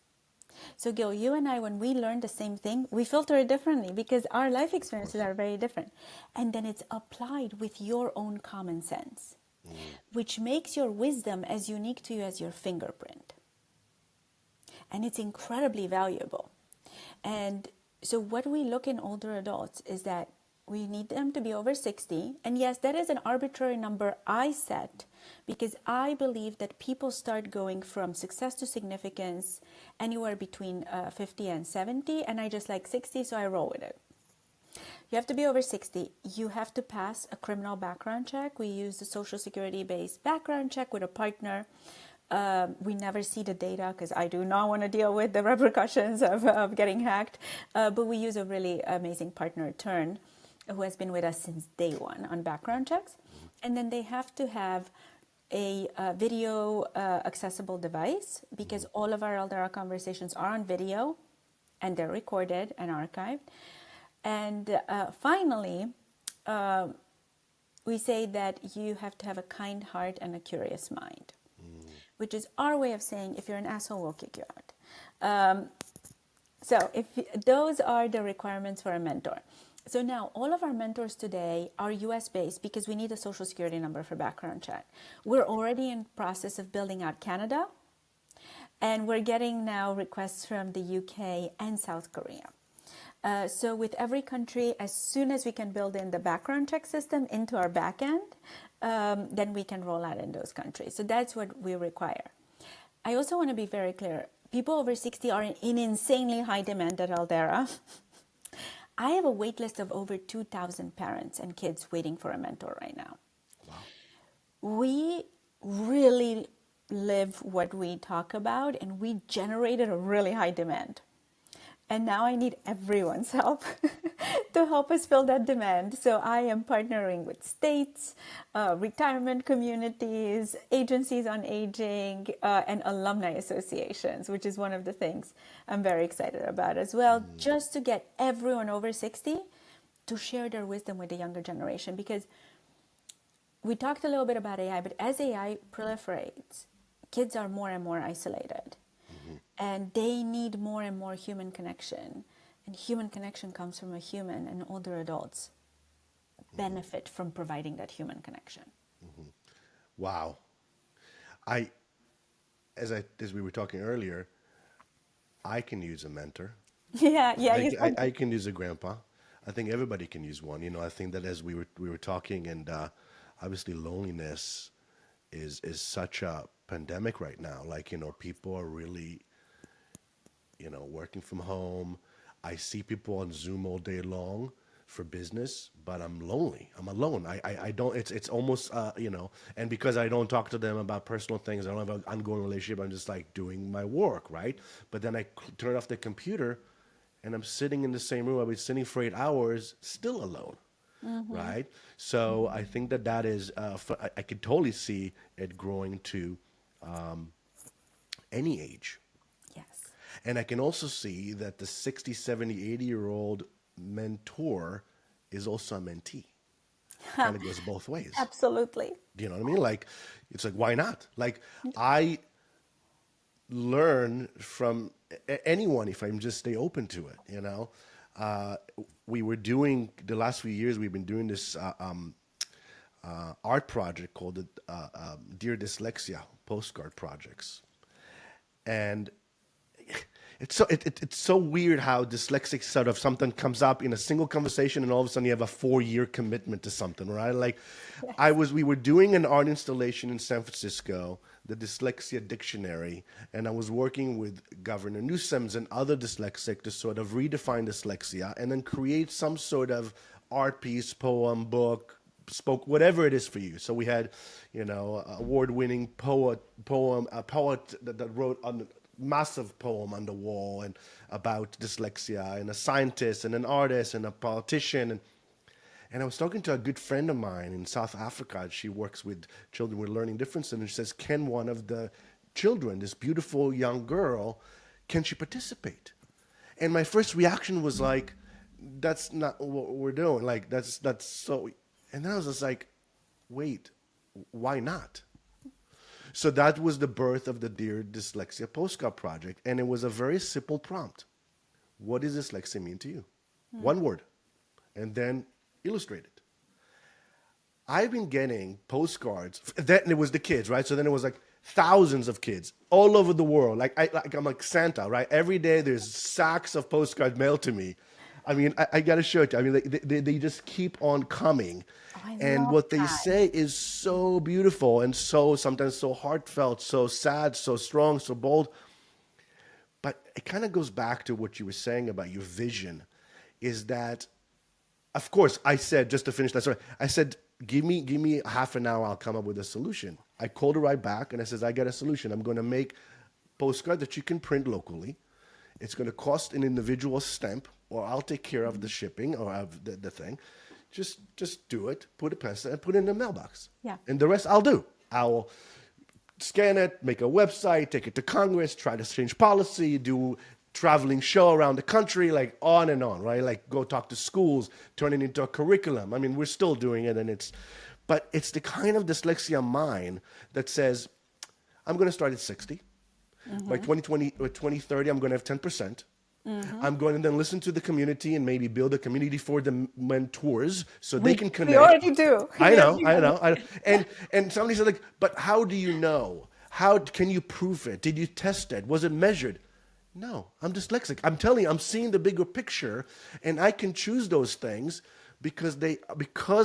So Gil, you and I, when we learn the same thing, we filter it differently because our life experiences are very different. And then it's applied with your own common sense, which makes your wisdom as unique to you as your fingerprint. And it's incredibly valuable. And so what we look in older adults is that we need them to be over 60. And yes, that is an arbitrary number I set because I believe that people start going from success to significance anywhere between 50 and 70. And I just like 60, so I roll with it. You have to be over 60. You have to pass a criminal background check. We use the Social Security-based background check with a partner. We never see the data because I do not want to deal with the repercussions of getting hacked. But we use a really amazing partner, Turn, who has been with us since day one on background checks. And then they have to have a video accessible device because all of our Eldera conversations are on video and they're recorded and archived. And finally, we say that you have to have a kind heart and a curious mind, which is our way of saying if you're an asshole, we'll kick you out. So if those are the requirements for a mentor. So now all of our mentors today are US based because we need a social security number for background check. We're already in process of building out Canada, and we're getting now requests from the UK and South Korea. So with every country, as soon as we can build in the background check system into our backend, then we can roll out in those countries. So that's what we require. I also want to be very clear. People over 60 are in insanely high demand at Eldera. I have a wait list of over 2,000 parents and kids waiting for a mentor right now. Wow. We really live what we talk about, and we generated a really high demand. And now I need everyone's help to help us fill that demand. So I am partnering with states, retirement communities, agencies on aging, and alumni associations, which is one of the things I'm very excited about as well, just to get everyone over 60 to share their wisdom with the younger generation. Because we talked a little bit about AI, but as AI proliferates, kids are more and more isolated. And they need more and more human connection. And human connection comes from a human, and older adults benefit from providing that human connection. Wow. As we were talking earlier, I can use a mentor. Yeah, I, you I, said I can use a grandpa. I think everybody can use one. I think that as we were talking, and obviously loneliness is such a pandemic right now. People are really working from home. I see people on Zoom all day long for business, but I'm lonely. I'm alone. I don't, it's almost, and because I don't talk to them about personal things, I don't have an ongoing relationship. I'm just like doing my work, right? But then I turn off the computer and I'm sitting in the same room. I've been sitting for 8 hours, still alone. right? So I think that that is, I could totally see it growing to any age. Yes. And I can also see that the 60, 70, 80-year-old mentor is also a mentee. Kind of goes both ways. Absolutely. Do you know what I mean? Like, it's like, why not? Like, I learn from anyone if I just stay open to it, you know? Uh, we were doing, the last few years, we've been doing this art project called the Dear Dyslexia postcard projects. And it's so weird how dyslexic sort of something comes up in a single conversation and all of a sudden you have a 4-year commitment to something, right? Like we were doing an art installation in San Francisco, the Dyslexia Dictionary, and I was working with Governor Newsom and other dyslexic to sort of redefine dyslexia and then create some sort of art piece, poem, book, spoke, whatever it is for you. So we had, you know, award-winning poet that wrote on massive poem on the wall and about dyslexia, and a scientist and an artist and a politician. And I was talking to a good friend of mine in South Africa. She works with children with learning differences, and she says, can one of the children, this beautiful young girl, can she participate? And my first reaction was like, that's not what we're doing. Like, that's so... And then I was just like, wait, why not? So that was the birth of the Dear Dyslexia Postcard Project. And it was a very simple prompt. What does dyslexia mean to you? One word. And then illustrate it. I've been getting postcards. Then it was the kids, right? So then it was like thousands of kids all over the world. I'm like Santa, right? Every day there's sacks of postcards mailed to me. I mean, I got to show it to you. I mean, they just keep on coming. And what they say is so beautiful and so sometimes so heartfelt, so sad, so strong, so bold. But it kind of goes back to what you were saying about your vision, is that, of course, I said, just to finish that story, I said, give me half an hour, I'll come up with a solution. I called her right back and I says, I got a solution. I'm going to make postcard that you can print locally. It's going to cost an individual stamp, or I'll take care of the shipping or of the thing. Just do it, put a pencil, and put it in the mailbox. Yeah. And the rest I'll do. I'll scan it, make a website, take it to Congress, try to change policy, do traveling show around the country, like on and on, right? Like go talk to schools, turn it into a curriculum. I mean, we're still doing it, but it's the kind of dyslexia mind that says, I'm going to start at 60. By 2020 or 2030, I'm going to have 10%. I'm going to then listen to the community and maybe build a community for the mentors so they can connect. We already do. I know. And somebody said, like, but how do you know? How can you prove it? Did you test it? Was it measured? No, I'm dyslexic. I'm telling you, I'm seeing the bigger picture, and I can choose those things because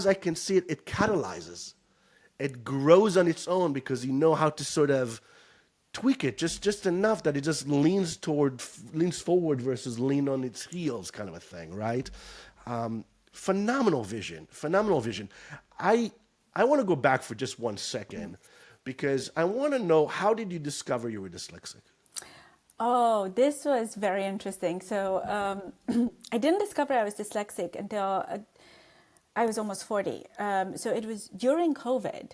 I can see it. It catalyzes. It grows on its own because you know how to sort of tweak it just enough that it just leans forward versus lean on its heels, kind of a thing, right? Phenomenal vision. I want to go back for just 1 second because I want to know, how did you discover you were dyslexic? Oh, this was very interesting. So I didn't discover I was dyslexic until I was almost 40. So it was during COVID.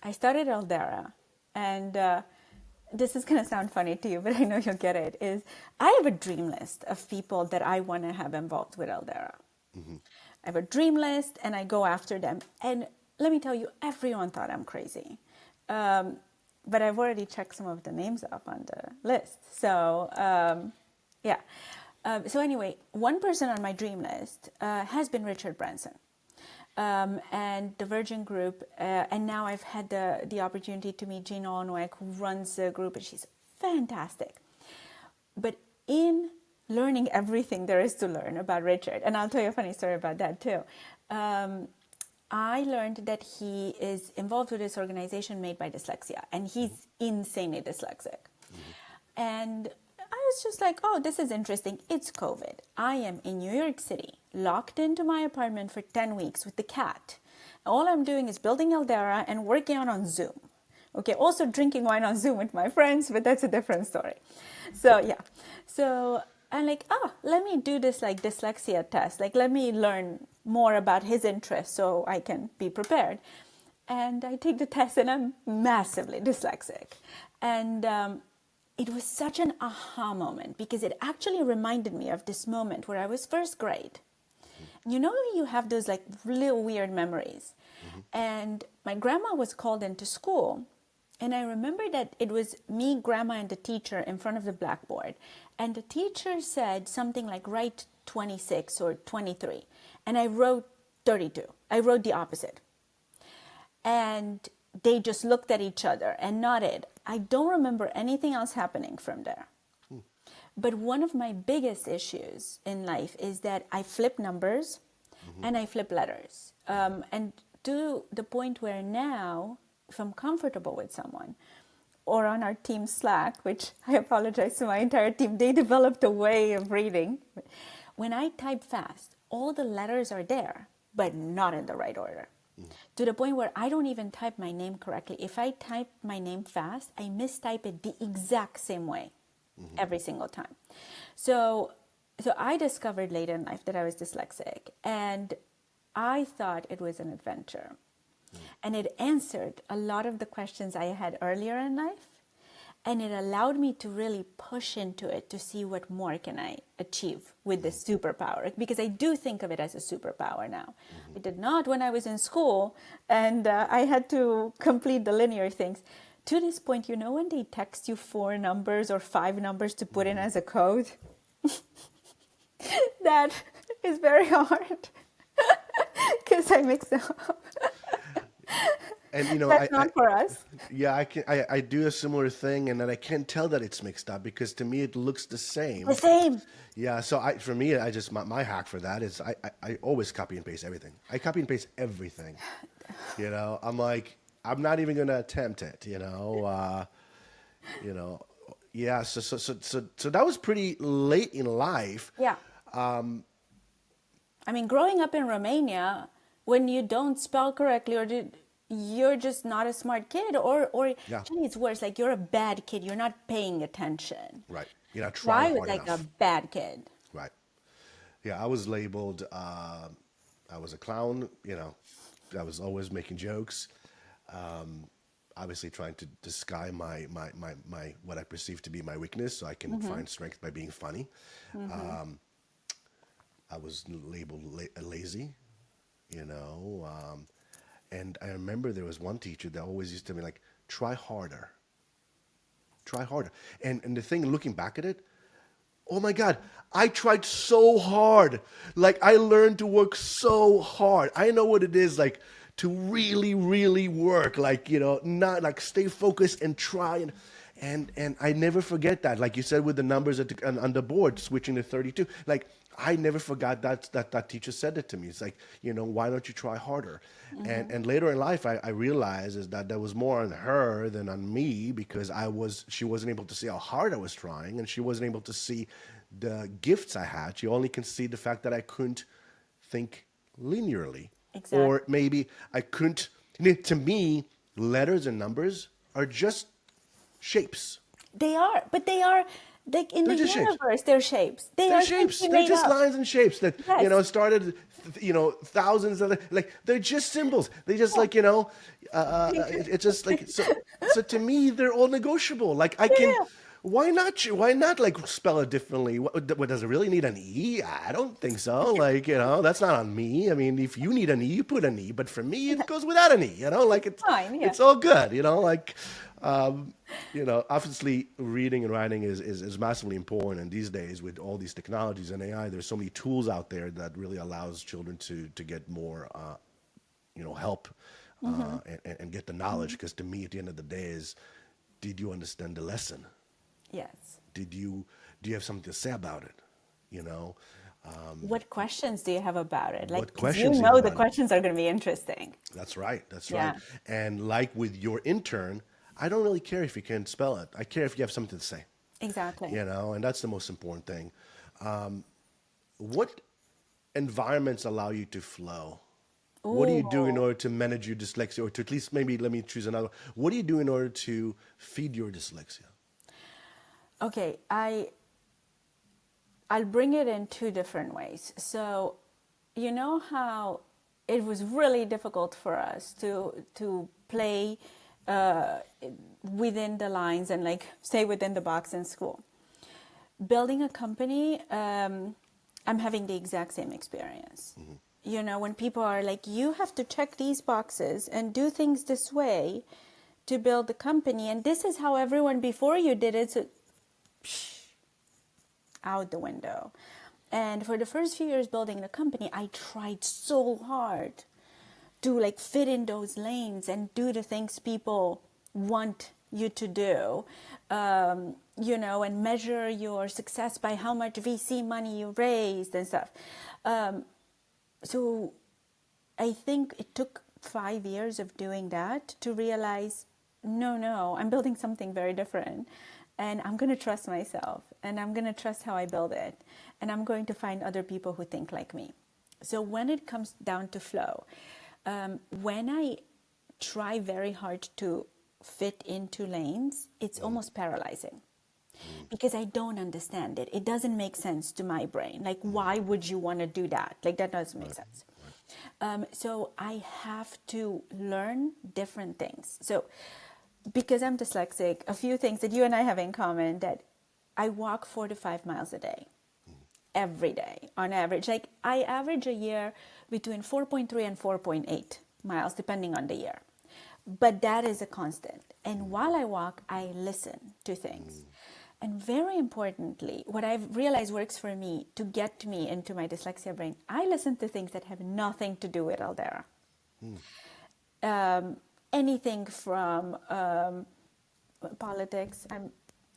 I started Eldera, and this is going to sound funny to you, but I know you'll get it, is I have a dream list of people that I want to have involved with Eldera. I have a dream list and I go after them. And let me tell you, everyone thought I'm crazy. But I've already checked some of the names off on the list. So, yeah. So anyway, one person on my dream list has been Richard Branson. And the Virgin Group, and now I've had the opportunity to meet Jean Olnweg, who runs the group, and she's fantastic. But in learning everything there is to learn about Richard, and I'll tell you a funny story about that too, I learned that he is involved with this organization Made by Dyslexia, and he's insanely dyslexic. And I was just like, oh, this is interesting. It's COVID. I am in New York City, locked into my apartment for 10 weeks with the cat. All I'm doing is building Eldera and working on Zoom. Okay, also drinking wine on Zoom with my friends, but that's a different story. So, yeah. So I'm like, let me do this like dyslexia test. Like, let me learn more about his interests so I can be prepared. And I take the test and I'm massively dyslexic. And it was such an aha moment because it actually reminded me of this moment where I was first grade. You know, you have those like little weird memories. And my grandma was called into school. And I remember that it was me, grandma, and the teacher in front of the blackboard. And the teacher said something like, write 26 or 23. And I wrote 32. I wrote the opposite. And they just looked at each other and nodded. I don't remember anything else happening from there. But one of my biggest issues in life is that I flip numbers and I flip letters. And to the point where now, if I'm comfortable with someone, or on our team Slack, which I apologize to my entire team, they developed a way of reading. When I type fast, all the letters are there, but not in the right order. To the point where I don't even type my name correctly. If I type my name fast, I mistype it the exact same way every single time. So I discovered later in life that I was dyslexic, and I thought it was an adventure. And it answered a lot of the questions I had earlier in life. And it allowed me to really push into it to see what more can I achieve with this superpower. Because I do think of it as a superpower now. I did not when I was in school and I had to complete the linear things. To this point, you know when they text you 4 numbers or 5 numbers to put in as a code? That is very hard. Because I mix them up. And you know, That's not for us. yeah, I do a similar thing, and then I can't tell that it's mixed up because to me it looks the same. The same. Yeah, so for me, I just my hack for that is I always copy and paste everything. I copy and paste everything. You know, I'm like I'm not even gonna attempt it. You know, yeah. So that was pretty late in life. Yeah. I mean, growing up in Romania, when you don't spell correctly you're just not a smart kid, or Yeah. actually it's worse, like you're a bad kid, you're not paying attention. Right. You're not So I trying was hard like enough. a bad kid. Right. Yeah, I was labeled. I was a clown. You know, I was always making jokes. Obviously, trying to disguise my what I perceive to be my weakness, so I can find strength by being funny. I was labeled lazy. You know, and I remember there was one teacher that always used to be like, "Try harder." Try harder. And the thing, looking back at it, oh my God, I tried so hard. Like I learned to work so hard. I know what it is like to really, really work. Like, you know, not like stay focused and try and I never forget that. Like you said with the numbers on the board, switching to 32. Like I never forgot that teacher said it to me. It's like, you know, why don't you try harder? And later in life, I realized is that was more on her than on me because she wasn't able to see how hard I was trying, and she wasn't able to see the gifts I had. She only can see the fact that I couldn't think linearly, Exactly. or maybe I couldn't. To me, letters and numbers are just shapes. They are, but they are like in They're the just shapes. universe. They're shapes. They They're are shapes. simply They're made just up. lines and shapes that Yes. started. Thousands of like they're just symbols. They just like it's just like so. So to me, they're all negotiable. Like I can. Yeah. Why not? Why not like spell it differently? What does it really need an E? I don't think so. Like that's not on me. I mean, if you need an E, you put an E. But for me, it goes without an E. Like it's Fine, yeah. it's all good. Like. Obviously reading and writing is massively important. And these days with all these technologies and AI, there's so many tools out there that really allows children to get more, help and get the knowledge. Because to me, at the end of the day is, did you understand the lesson? Yes. Do you have something to say about it? What questions do you have about it? Like, What 'cause questions you do you know have the about it? questions are going to be interesting. That's right. That's Yeah. right. And like with your intern, I don't really care if you can't spell it. I care if you have something to say. Exactly. And that's the most important thing. What environments allow you to flow? What do you do in Ooh. order to manage your dyslexia, or to at least maybe let me choose another? What do you do in order to feed your dyslexia? Okay, I'll bring it in 2 different ways. So, you know how it was really difficult for us to play uh, within the lines and like stay within the box in school. Building a company, I'm having the exact same experience. You know, when people are like, you have to check these boxes and do things this way to build the company, and this is how everyone before you did it, so out the window. And for the first few years building the company, I tried so hard to like fit in those lanes and do the things people want you to do, you know, and measure your success by how much VC money you raised and stuff. So I think it took 5 years of doing that to realize, no, I'm building something very different. And I'm going to trust myself, and I'm going to trust how I build it. And I'm going to find other people who think like me. So when it comes down to flow, when I try very hard to fit into lanes, it's almost paralyzing because I don't understand it. It doesn't make sense to my brain. Like, why would you want to do that? Like, that doesn't make sense. So I have to learn different things. So because I'm dyslexic, a few things that you and I have in common, that I walk 4 to 5 miles a day, every day on average. Like I average a year between 4.3 and 4.8 miles, depending on the year. But that is a constant. And while I walk, I listen to things. And very importantly, what I've realized works for me to get me into my dyslexia brain, I listen to things that have nothing to do with Eldera. Anything from politics.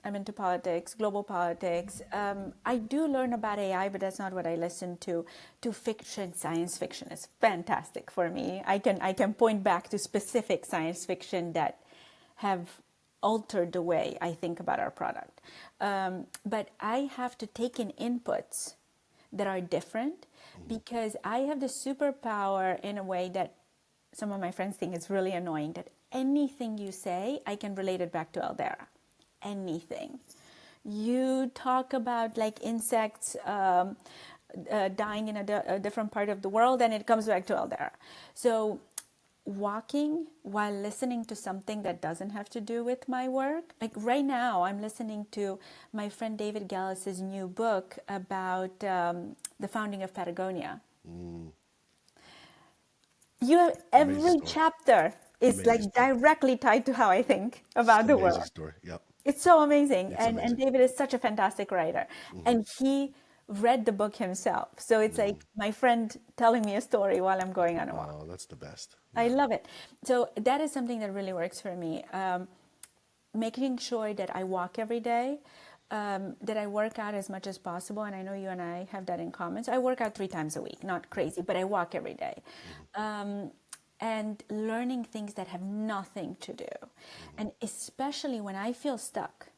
I'm into politics, global politics. I do learn about AI, but that's not what I listen to. To fiction, science fiction is fantastic for me. I can point back to specific science fiction that have altered the way I think about our product. But I have to take in inputs that are different because I have the superpower in a way that some of my friends think is really annoying, that anything you say, I can relate it back to Eldera. Anything. You talk about like insects dying in a different part of the world, and it comes back to Eldera. So walking while listening to something that doesn't have to do with my work. Like right now, I'm listening to my friend David Gallus's new book about the founding of Patagonia. You have every chapter is Amazing like story. directly tied to how I think It's about an the amazing world. story. Yep. It's so amazing. It's And amazing. David is such a fantastic writer. And he read the book himself. So it's like my friend telling me a story while I'm going on a walk. Oh, that's the best. I Yeah. love it. So that is something that really works for me. Making sure that I walk every day, that I work out as much as possible. And I know you and I have that in common. So I work out 3 times a week, not crazy, but I walk every day. And learning things that have nothing to do. And especially when I feel stuck,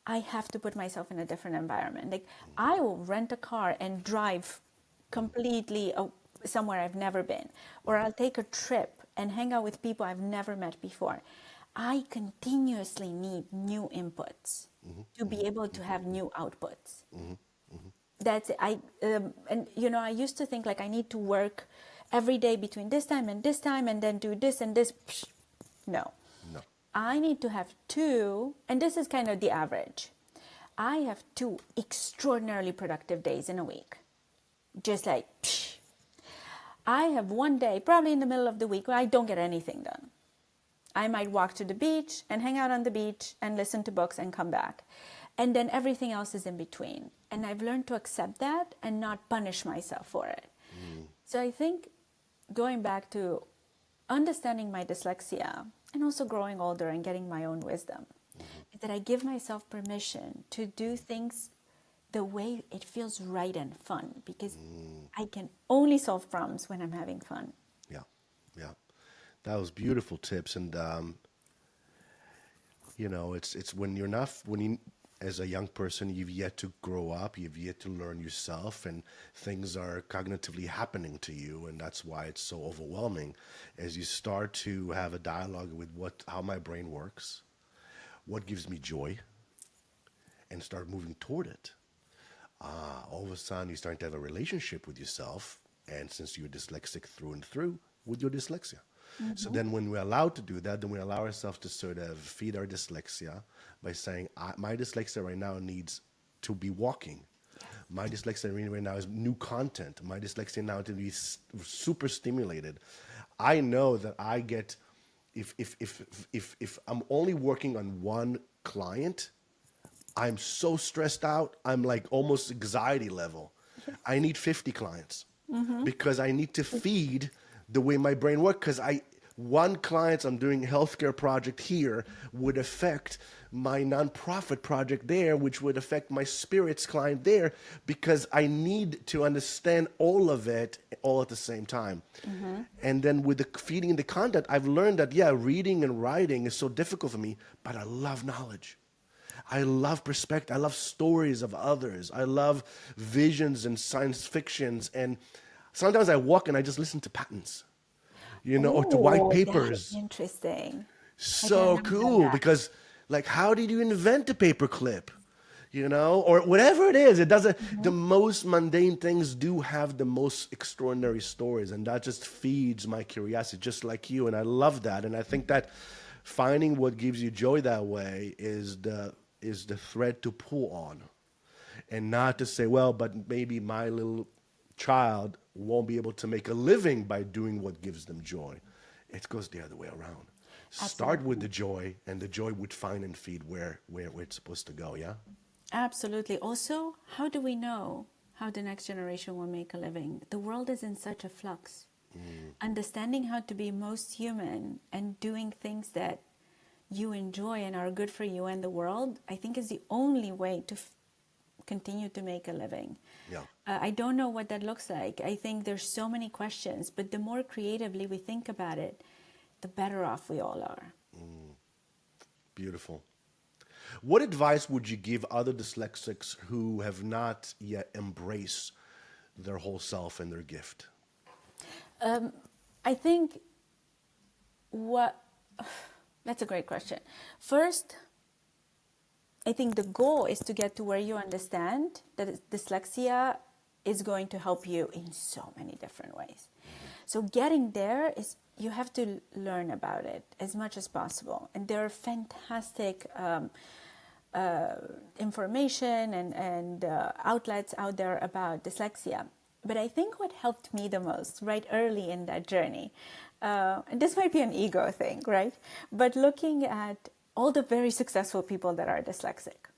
I have to put myself in a different environment. Like I will rent a car and drive completely somewhere I've never been, or I'll take a trip and hang out with people I've never met before. I continuously need new inputs to be able to have new outputs. That's and you know, I used to think like I need to work every day between this time and then do this and this. Psh, no. No. I need to have 2, and this is kind of the average. I have 2 extraordinarily productive days in a week. Just like, psh. I have 1 day, probably in the middle of the week, where I don't get anything done. I might walk to the beach and hang out on the beach and listen to books and come back. And then everything else is in between. And I've learned to accept that and not punish myself for it. So I think going back to understanding my dyslexia and also growing older and getting my own wisdom, is that I give myself permission to do things the way it feels right and fun, because I can only solve problems when I'm having fun. Yeah. Yeah. That was beautiful tips. And, you know, it's when you're not, when you, as a young person, you've yet to grow up, you've yet to learn yourself, and things are cognitively happening to you. And that's why it's so overwhelming as you start to have a dialogue with how my brain works, what gives me joy, and start moving toward it. All of a sudden, you're starting to have a relationship with yourself, And since you're dyslexic through and through with your dyslexia. So then when we're allowed to do that, then we allow ourselves to sort of feed our dyslexia by saying, my dyslexia right now needs to be walking. My dyslexia right now is new content. My dyslexia now to be super stimulated. I know that I get, if I'm only working on one client, I'm so stressed out. I'm like almost anxiety level. I need 50 clients because I need to feed the way my brain works. Because one client I'm doing a healthcare project here would affect my nonprofit project there, which would affect my spirits client there, because I need to understand all of it all at the same time. And then with the feeding the content, I've learned that, yeah, reading and writing is so difficult for me, but I love knowledge. I love perspective. I love stories of others. I love visions and science fictions. And sometimes I walk and I just listen to patents, or to white Oh, that's papers. interesting. I think I So haven't done cool that. because, like, how did you invent a paperclip? Or whatever it is. It doesn't. The most mundane things do have the most extraordinary stories, and that just feeds my curiosity, just like you. And I love that. And I think that finding what gives you joy that way is the thread to pull on, and not to say, well, but maybe my little child won't be able to make a living by doing what gives them joy. It goes the other way around. Start with Absolutely. the joy, and the joy would find and feed where it's supposed to go. Yeah. Absolutely. Also, how do we know how the next generation will make a living? The world is in such a flux. Understanding how to be most human and doing things that you enjoy and are good for you and the world, I think is the only way to continue to make a living. Yeah. I don't know what that looks like. I think there's so many questions, but the more creatively we think about it, the better off we all are. Beautiful. What advice would you give other dyslexics who have not yet embraced their whole self and their gift? I think what that's a great question. First, I think the goal is to get to where you understand that dyslexia is going to help you in so many different ways. So getting there is you have to learn about it as much as possible. And there are fantastic information and outlets out there about dyslexia. But I think what helped me the most right early in that journey, and this might be an ego thing, right? But looking at all the very successful people that are dyslexic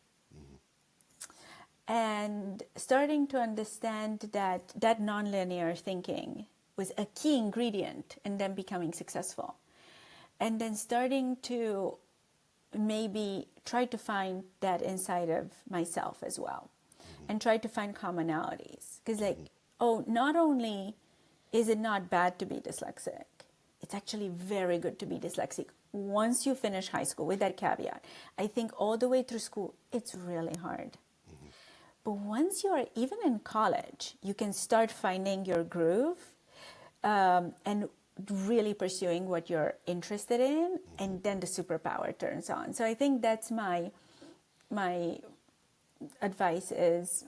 and starting to understand that nonlinear thinking was a key ingredient in them becoming successful. And then starting to maybe try to find that inside of myself as well and try to find commonalities. Because not only is it not bad to be dyslexic, it's actually very good to be dyslexic once you finish high school, with that caveat. I think all the way through school, it's really hard. But once you are even in college, you can start finding your groove and really pursuing what you're interested in, and then the superpower turns on. So I think that's my advice is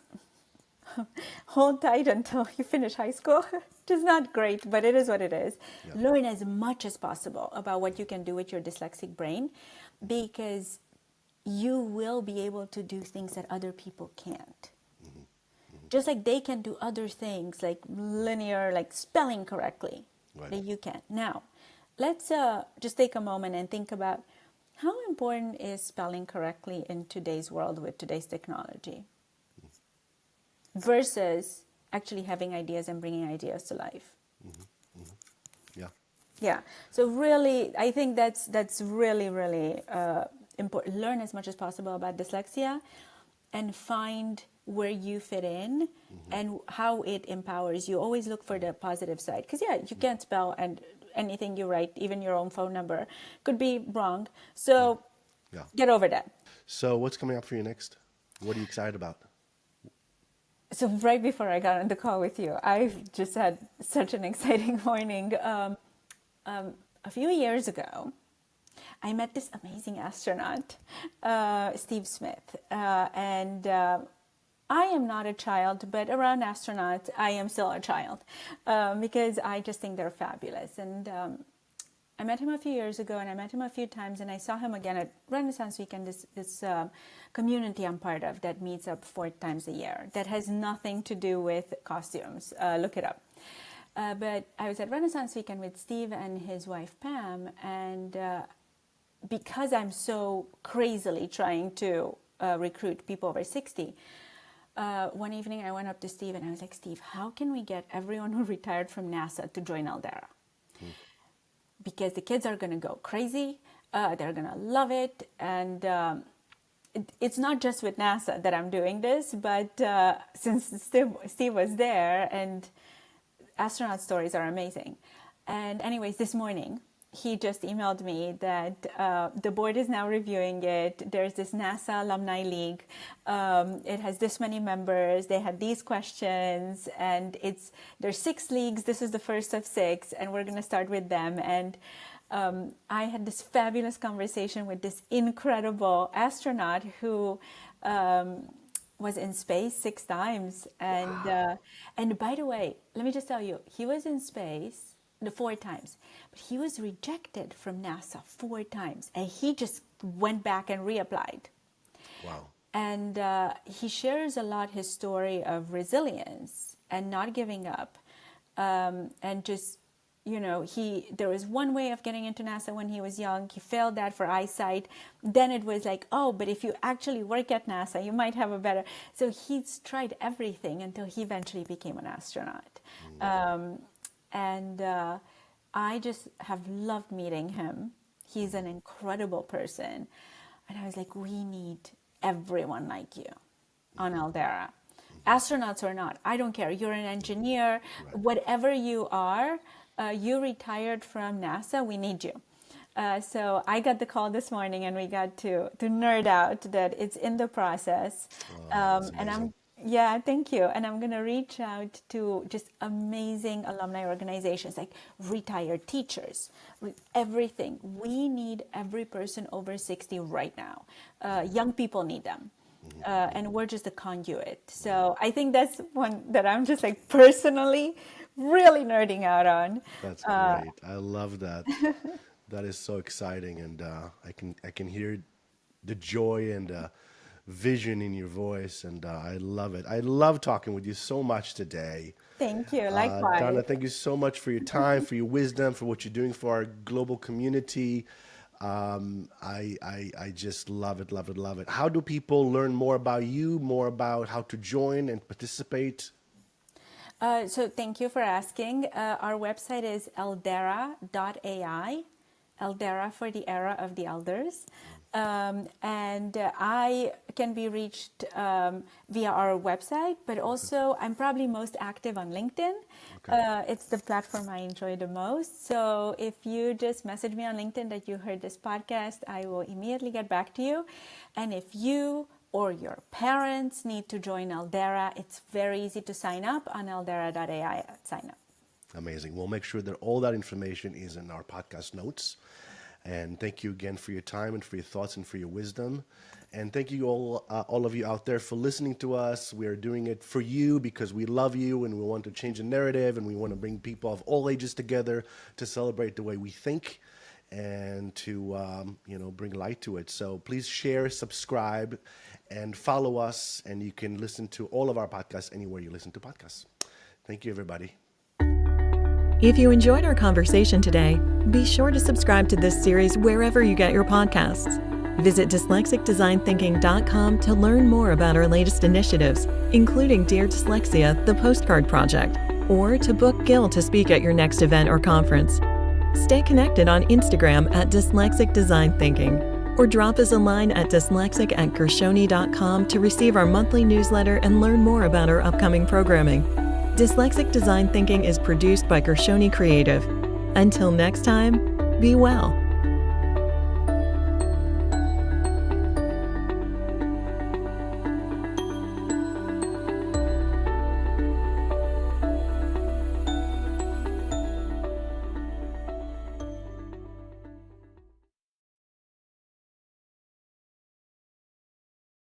hold tight until you finish high school. Which is not great, but it is what it is. Yeah. Learn as much as possible about what you can do with your dyslexic brain, because you will be able to do things that other people can't. Just like they can do other things like linear, like spelling correctly, Right. that you can. Now, let's just take a moment and think about how important is spelling correctly in today's world with today's technology versus actually having ideas and bringing ideas to life. Yeah. Yeah. So really, I think that's really, really important. Learn as much as possible about dyslexia and find where you fit in and how it empowers you. Always look for the positive side. Because, you can't spell, and anything you write, even your own phone number, could be wrong. So Yeah. get over that. So what's coming up for you next? What are you excited about? So right before I got on the call with you, I just had such an exciting morning. A few years ago, I met this amazing astronaut, Steve Smith, and I am not a child, but around astronauts, I am still a child because I just think they're fabulous. And I met him a few years ago, and I met him a few times, and I saw him again at Renaissance Weekend, this community I'm part of that meets up 4 times a year. That has nothing to do with costumes. Look it up. But I was at Renaissance Weekend with Steve and his wife Pam, and because I'm so crazily trying to recruit people over 60, one evening I went up to Steve and I was like, Steve, how can we get everyone who retired from NASA to join Eldera? Because the kids are going to go crazy. They're going to love it. And it's not just with NASA that I'm doing this, but since Steve was there, and astronaut stories are amazing. And anyways, this morning, he just emailed me that the board is now reviewing it. There's this NASA Alumni League. It has this many members. They had these questions, and there's 6 leagues. This is the first of 6, and we're going to start with them. And I had this fabulous conversation with this incredible astronaut who was in space 6 times. And Wow. And by the way, let me just tell you, he was in space 4 times, but he was rejected from NASA 4 times, and he just went back and reapplied. Wow. And he shares a lot his story of resilience and not giving up, and just, there was one way of getting into NASA when he was young. He failed that for eyesight. Then it was like, oh, but if you actually work at NASA, you might have a better. So he's tried everything until he eventually became an astronaut. And I just have loved meeting him. He's an incredible person. And I was like, we need everyone like you on Eldera. Astronauts or not, I don't care. You're an engineer, whatever you are, you retired from NASA, we need you. So I got the call this morning, and we got to nerd out that it's in the process. That's And amazing. yeah, thank you. And I'm going to reach out to just amazing alumni organizations like retired teachers, everything. We need every person over 60 right now. Young people need them. And we're just a conduit. So I think that's one that I'm just like personally really nerding out on. That's great. I love that. That is so exciting, and I can hear the joy and vision in your voice, and I love it. I love talking with you so much today. Thank you. Donna, Likewise. thank you so much for your time, for your wisdom, for what you're doing for our global community. I just love it, love it, love it. How do people learn more about you, more about how to join and participate? So thank you for asking. Our website is eldera.ai, Eldera for the era of the elders. And I can be reached via our website, but also I'm probably most active on LinkedIn. It's the platform I enjoy the most. So if you just message me on LinkedIn that you heard this podcast, I will immediately get back to you. And if you or your parents need to join Eldera, it's very easy to sign up on eldera.ai. Sign up. Amazing. We'll make sure that all that information is in our podcast notes. And thank you again for your time and for your thoughts and for your wisdom. And thank you all of you out there for listening to us. We are doing it for you because we love you and we want to change the narrative, and we want to bring people of all ages together to celebrate the way we think and to bring light to it. So please share, subscribe, and follow us. And you can listen to all of our podcasts anywhere you listen to podcasts. Thank you, everybody. If you enjoyed our conversation today, be sure to subscribe to this series wherever you get your podcasts. Visit dyslexicdesignthinking.com to learn more about our latest initiatives, including Dear Dyslexia, the Postcard Project, or to book Gil to speak at your next event or conference. Stay connected on Instagram at Dyslexic Design Thinking, or drop us a line at dyslexic@gershoni.com to receive our monthly newsletter and learn more about our upcoming programming. Dyslexic Design Thinking is produced by Gershoni Creative. Until next time, be well.